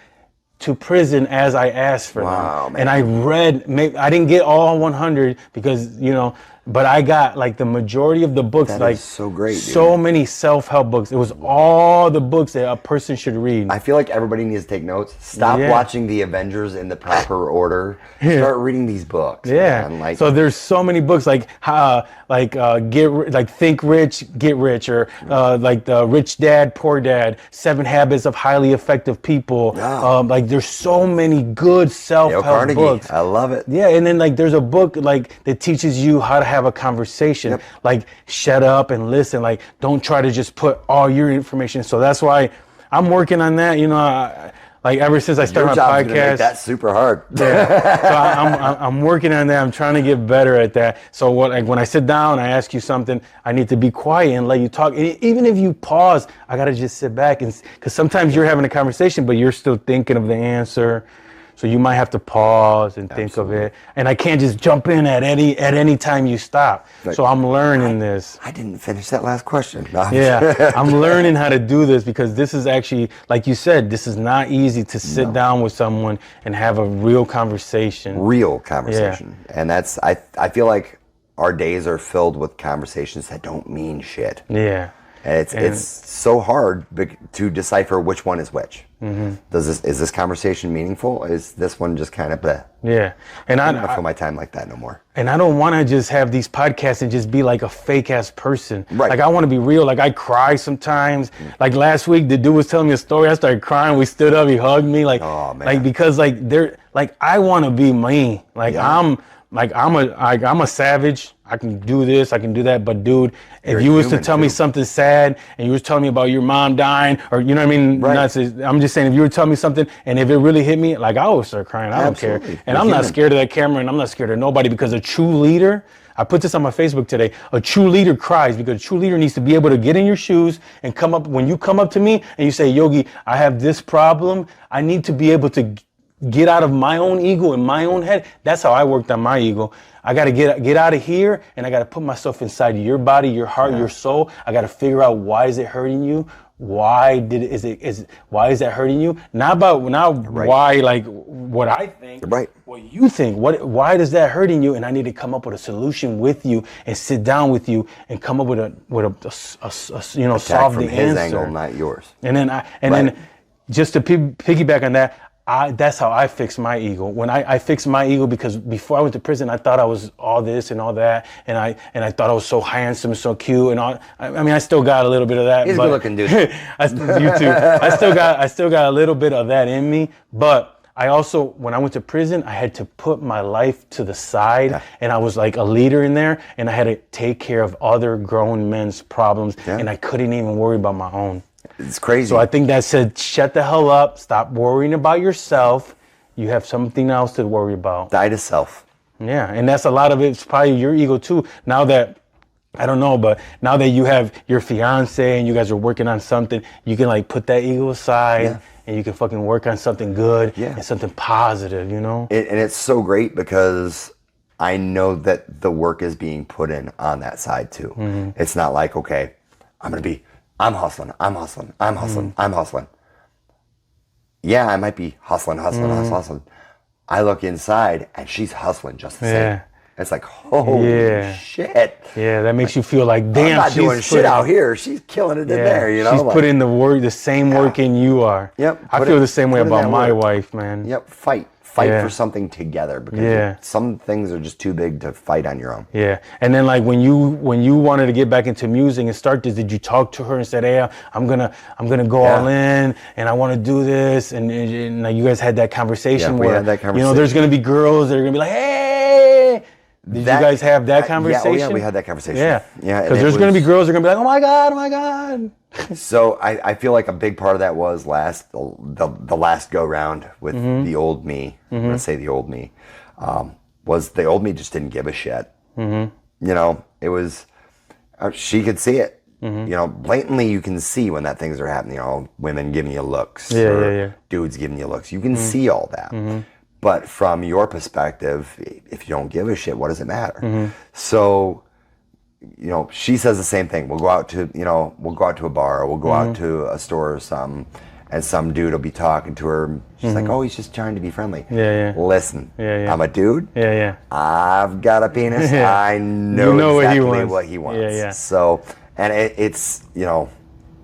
to prison as I asked for them. Man. And I read, I didn't get all 100 because, you know, but I got like the majority of the books. That like is so great, dude. So many self-help books. It was all the books that a person should read. I feel like everybody needs to take notes. Stop watching the Avengers in the proper order. Start reading these books. Yeah. Man. Like, so there's so many books like Think Rich, Get Rich, or like the Rich Dad, Poor Dad, 7 Habits of Highly Effective People. Wow. Like there's so many good self-help books. I love it. Yeah, and then like there's a book like that teaches you how to have a conversation. Yep. Like shut up and listen. Like don't try to just put all your information. So that's why I'm working on that. You know, like ever since I started my podcast, that's super hard. Yeah. So I'm working on that. I'm trying to get better at that. So when I sit down, I ask you something, I need to be quiet and let you talk. And even if you pause, I gotta just sit back and because sometimes you're having a conversation, but you're still thinking of the answer. So you might have to pause and think of it. And I can't just jump in at any time you stop. Like, so I'm learning this. I didn't finish that last question. No, I'm learning how to do this because this is actually, like you said, this is not easy to sit down with someone and have a real conversation. Yeah. And that's, I feel like our days are filled with conversations that don't mean shit. Yeah. And it's so hard to decipher which one is which. Mm-hmm. Is this conversation meaningful? Is this one just kind of bleh? Yeah. And I don't feel my time like that no more. And I don't want to just have these podcasts and just be like a fake ass person. Right. Like I want to be real. Like I cry sometimes. Like last week, the dude was telling me a story. I started crying. We stood up. He hugged me. Like, oh, man. Like because I want to be me. Like I'm a savage. I can do this, I can do that. But dude, if you was to tell me something sad and you was telling me about your mom dying, or you know what I mean? Right. I'm just saying, if you were telling me something and if it really hit me, like I would start crying. I don't care. And I'm not scared of that camera and I'm not scared of nobody because a true leader, I put this on my Facebook today, a true leader cries because a true leader needs to be able to get in your shoes and come up. When you come up to me and you say, Yogi, I have this problem, I need to be able to get out of my own ego in my own head. That's how I worked on my ego. I got to get out of here and I got to put myself inside your body, your heart, your soul. I got to figure out why is it hurting you? Why is that hurting you? Not about why like what I think, what you think. Why is that hurting you? And I need to come up with a solution with you and sit down with you and come up with a solve the answer. His angle, not yours. And then just to piggyback on that. That's how I fix my ego. When I fix my ego, because before I went to prison, I thought I was all this and all that, and I thought I was so handsome, so cute, and all. I mean, I still got a little bit of that. He's a good-looking dude. You too. I still got a little bit of that in me, but I also, when I went to prison, I had to put my life to the side, and I was like a leader in there, and I had to take care of other grown men's problems, and I couldn't even worry about my own. It's crazy. So I think that said, shut the hell up. Stop worrying about yourself. You have something else to worry about. Die to self. Yeah, and that's a lot of it's probably your ego too. Now that, I don't know, but now that you have your fiance and you guys are working on something, you can like put that ego aside and you can fucking work on something good and something positive, you know? And it's so great because I know that the work is being put in on that side too. Mm-hmm. It's not like, okay, I'm hustling. Yeah, I might be hustling. I look inside and she's hustling just the same. It's like, holy shit. Yeah, that makes you feel like, damn, I'm not doing shit out here. She's killing it in there, you know? She's putting the same work in you are. Yep. I feel the same way about my wife, man. Yep, fight for something together because some things are just too big to fight on your own. Yeah, and then like when you wanted to get back into music and start this, did you talk to her and said, hey, I'm gonna go all in and I want to do this, and like you guys had that conversation we had that conversation. You know, there's gonna be girls that are gonna be like, hey. Did you guys have that conversation? Yeah, we had that conversation. Yeah. Yeah. Because there's going to be girls that are going to be like, oh my God. So I feel like a big part of that was the last go round with the old me. I'm going to say the old me. Was the old me just didn't give a shit. You know, it was, she could see it. You know, blatantly you can see when that things are happening. You know, women giving you looks, dudes giving you looks. You can see all that. But from your perspective, if you don't give a shit, what does it matter? So, you know, she says the same thing. We'll go out to a bar, or we'll go out to a store or something, and some dude will be talking to her. She's like, oh, he's just trying to be friendly. Listen, I'm a dude. I've got a penis. I know exactly what he wants. So, and it's, you know,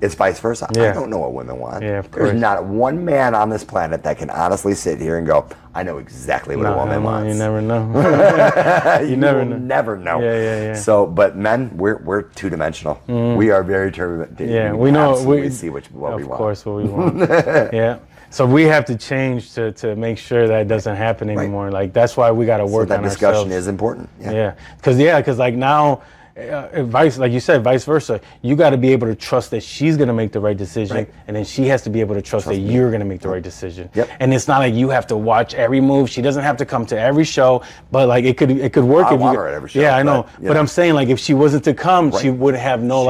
it's vice versa. I don't know what women want. There's not one man on this planet that can honestly sit here and go, I know exactly what a woman wants. You never know. you never know. So, but men, we're two-dimensional. We are very two-dimensional. We know. We see what we want. Of course, what we want. So we have to change to make sure that doesn't happen anymore. Like, that's why we got to work on ourselves. That discussion is important. Because like now, like you said, vice versa. You got to be able to trust that she's going to make the right decision, and then she has to be able to trust that you're going to make the right decision. And it's not like you have to watch every move. She doesn't have to come to every show, but like it could work. I want her at every show. Yeah, I know. But I'm saying, like, if she wasn't to come, she would have no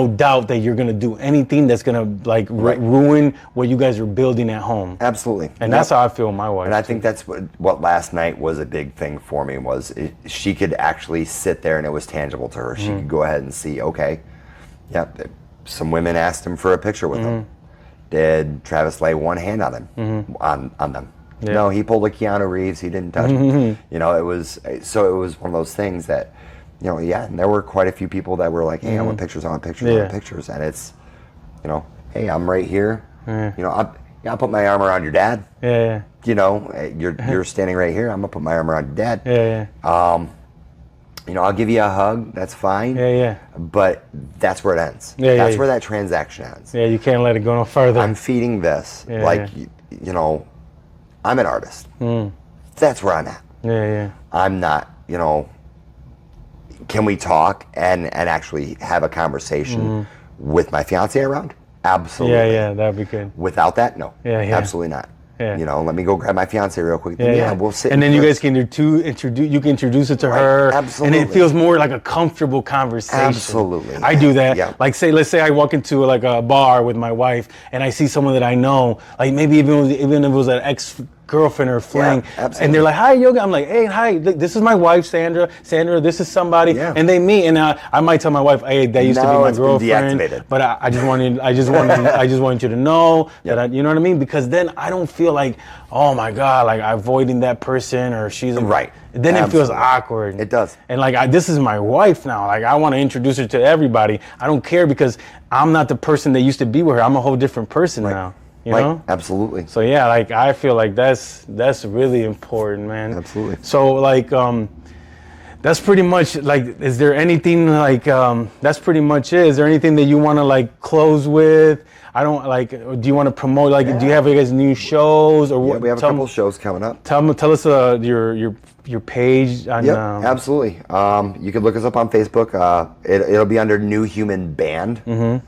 doubt that you're going to do anything that's going to like ruin what you guys are building at home. Absolutely. And that's how I feel with my wife. And I think that's what last night was a big thing for me was she could actually sit there and it was tangible to her. She could go ahead and see, okay, some women asked him for a picture with him. Did Travis lay one hand on him, on them? No, he pulled a Keanu Reeves. He didn't touch him. You know, it was one of those things that, you know, and there were quite a few people that were like, hey, I want pictures, I want pictures, I want pictures. And it's, you know, hey, I'm right here. You know, I'll put my arm around your dad. You know, you're standing right here. I'm gonna put my arm around your dad. You know, I'll give you a hug. That's fine. But that's where it ends. That's where that transaction ends. You can't let it go no further. I'm feeding this. You know, I'm an artist. That's where I'm at. I'm not, you know, can we talk and actually have a conversation with my fiance around? Absolutely. That'd be good. Without that, no. Absolutely not. You know, let me go grab my fiance real quick. We'll sit. And then you guys can introduce it to her. Absolutely. And it feels more like a comfortable conversation. Absolutely. I do that. Like, let's say I walk into like a bar with my wife and I see someone that I know, like maybe even if it was an ex-girlfriend or fling, and they're like, hi, Yogi. I'm like, hey, hi, this is my wife, Sandra. This is somebody. And they meet, and I might tell my wife, hey, that used to be my girlfriend. But I just wanted you to know that you know what I mean? Because then I don't feel like, oh my God, like I'm avoiding that person or she's Then it feels awkward. It does. And like this is my wife now. Like I want to introduce her to everybody. I don't care because I'm not the person that used to be with her. I'm a whole different person now. You know? Absolutely. So yeah, like I feel like that's really important, man. Absolutely. So like that's pretty much like, is there anything like that's pretty much it. Is there anything that you want to like close with? I don't like, do you want to promote, like, do you have you guys new shows or what? We have a couple shows coming up. Tell us your page on absolutely. You can look us up on Facebook. It'll be under New Human Band.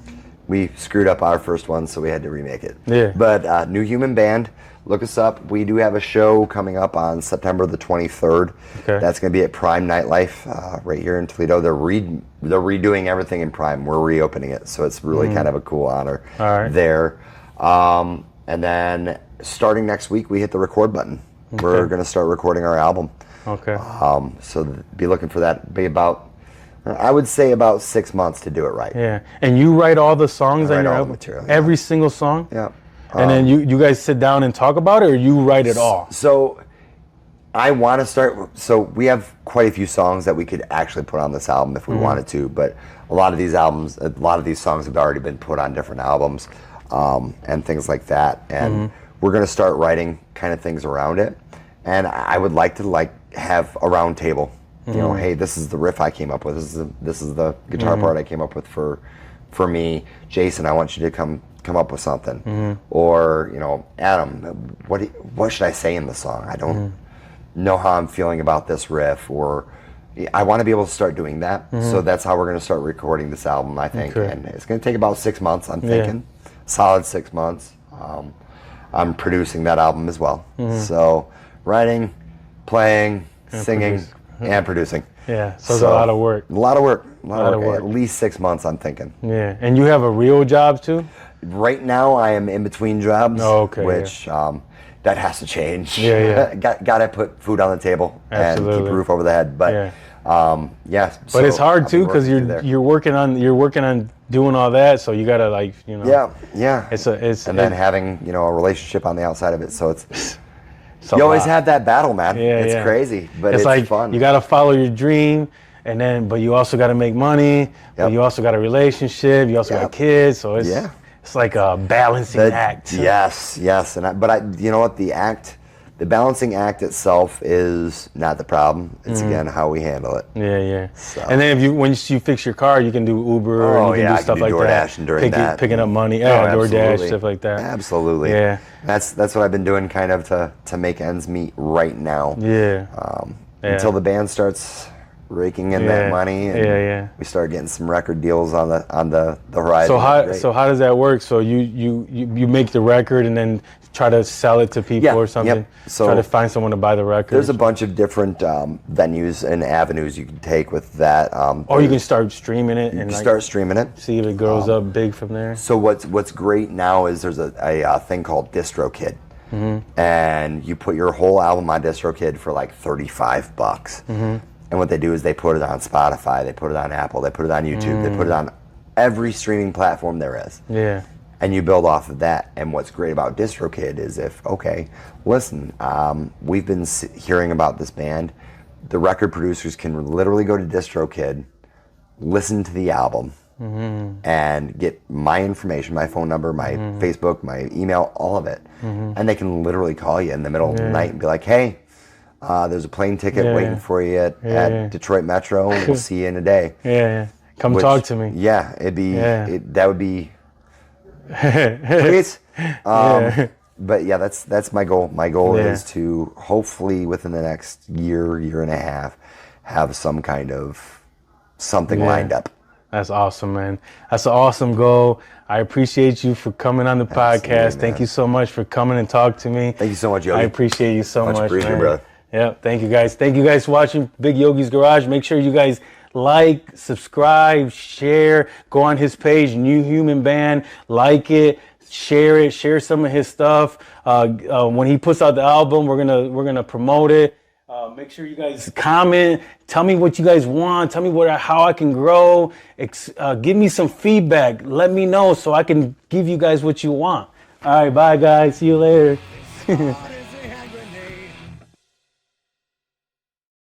We screwed up our first one, so we had to remake it. But New Human Band, look us up. We do have a show coming up on September the 23rd. That's going to be at Prime Nightlife right here in Toledo. They're redoing everything in Prime. We're reopening it, so it's really kind of a cool honor there. And then starting next week, we hit the record button. We're going to start recording our album. So be looking for that. Be about, I would say, about 6 months to do it right. And you write all the songs on your all album? The material, Every single song? And then you guys sit down and talk about it, or you write it all? So I want to start, so we have quite a few songs that we could actually put on this album if we wanted to, but a lot of these songs have already been put on different albums and things like that. And we're going to start writing kind of things around it. And I would like to have a round table. You know, hey, this is the riff I came up with. This is the guitar part I came up with for me. Jason, I want you to come up with something. Or, you know, Adam, what should I say in the song? I don't know how I'm feeling about this riff. Or I want to be able to start doing that. So that's how we're going to start recording this album, I think. Okay. And it's going to take about 6 months, I'm thinking. Solid 6 months. I'm producing that album as well. So writing, playing, singing, and producing. Yeah, so it's a lot of work. A lot of work. work. At least 6 months, I'm thinking. Yeah, and you have a real job too? Right now, I am in between jobs, Oh, okay, which that has to change. Yeah. Got to put food on the table and Absolutely. keep a roof over the head. But yes. But it's hard too because you're working on doing all that, so you gotta like Yeah. And then having a relationship on the outside of it, so it's you always have that battle, man. It's crazy, but it's like fun. You gotta follow your dream, but you also gotta make money. But you also got a relationship. You also got kids, so it's like a balancing act. Yes, but you know what? The balancing act itself is not the problem. It's again how we handle it. Yeah. So. And then once you fix your car, you can do Uber and you can do stuff like DoorDash and during that. Picking up money. DoorDash, stuff like that. Absolutely. Yeah. That's what I've been doing kind of to make ends meet right now. Yeah. Until the band starts raking in that money and we start getting some record deals on the horizon. So how does that work? So you make the record and then try to sell it to people or something? Yep. So try to find someone to buy the record. There's a bunch of different venues and avenues you can take with that. Or you can start streaming it and start streaming it. See if it grows up big from there. So what's great now is there's a thing called DistroKid. And you put your whole album on DistroKid for like $35. And what they do is they put it on Spotify, they put it on Apple, they put it on YouTube, they put it on every streaming platform there is. Yeah. And you build off of that. And what's great about DistroKid is listen, we've been hearing about this band. The record producers can literally go to DistroKid, listen to the album, and get my information, my phone number, my Facebook, my email, all of it. And they can literally call you in the middle of the night and be like, hey, there's a plane ticket waiting for you at Detroit Metro. We'll see you in a day. Yeah. Come talk to me. Yeah, that would be great. But yeah, that's my goal. My goal is to hopefully within the next year and a half have some kind of something lined up. That's awesome, man. That's an awesome goal. I appreciate you for coming on the podcast. Thank you so much for coming and talking to me. Thank you so much, Yogi. I appreciate you so much, appreciated, man. brother. Yeah, thank you guys. Thank you guys for watching Big Yogi's Garage. Make sure you guys like, subscribe, share, go on his page, New Human Band, like it, share some of his stuff. When he puts out the album, we're gonna promote it. Make sure you guys comment. Tell me what you guys want. Tell me how I can grow. Give me some feedback. Let me know so I can give you guys what you want. All right, bye guys. See you later.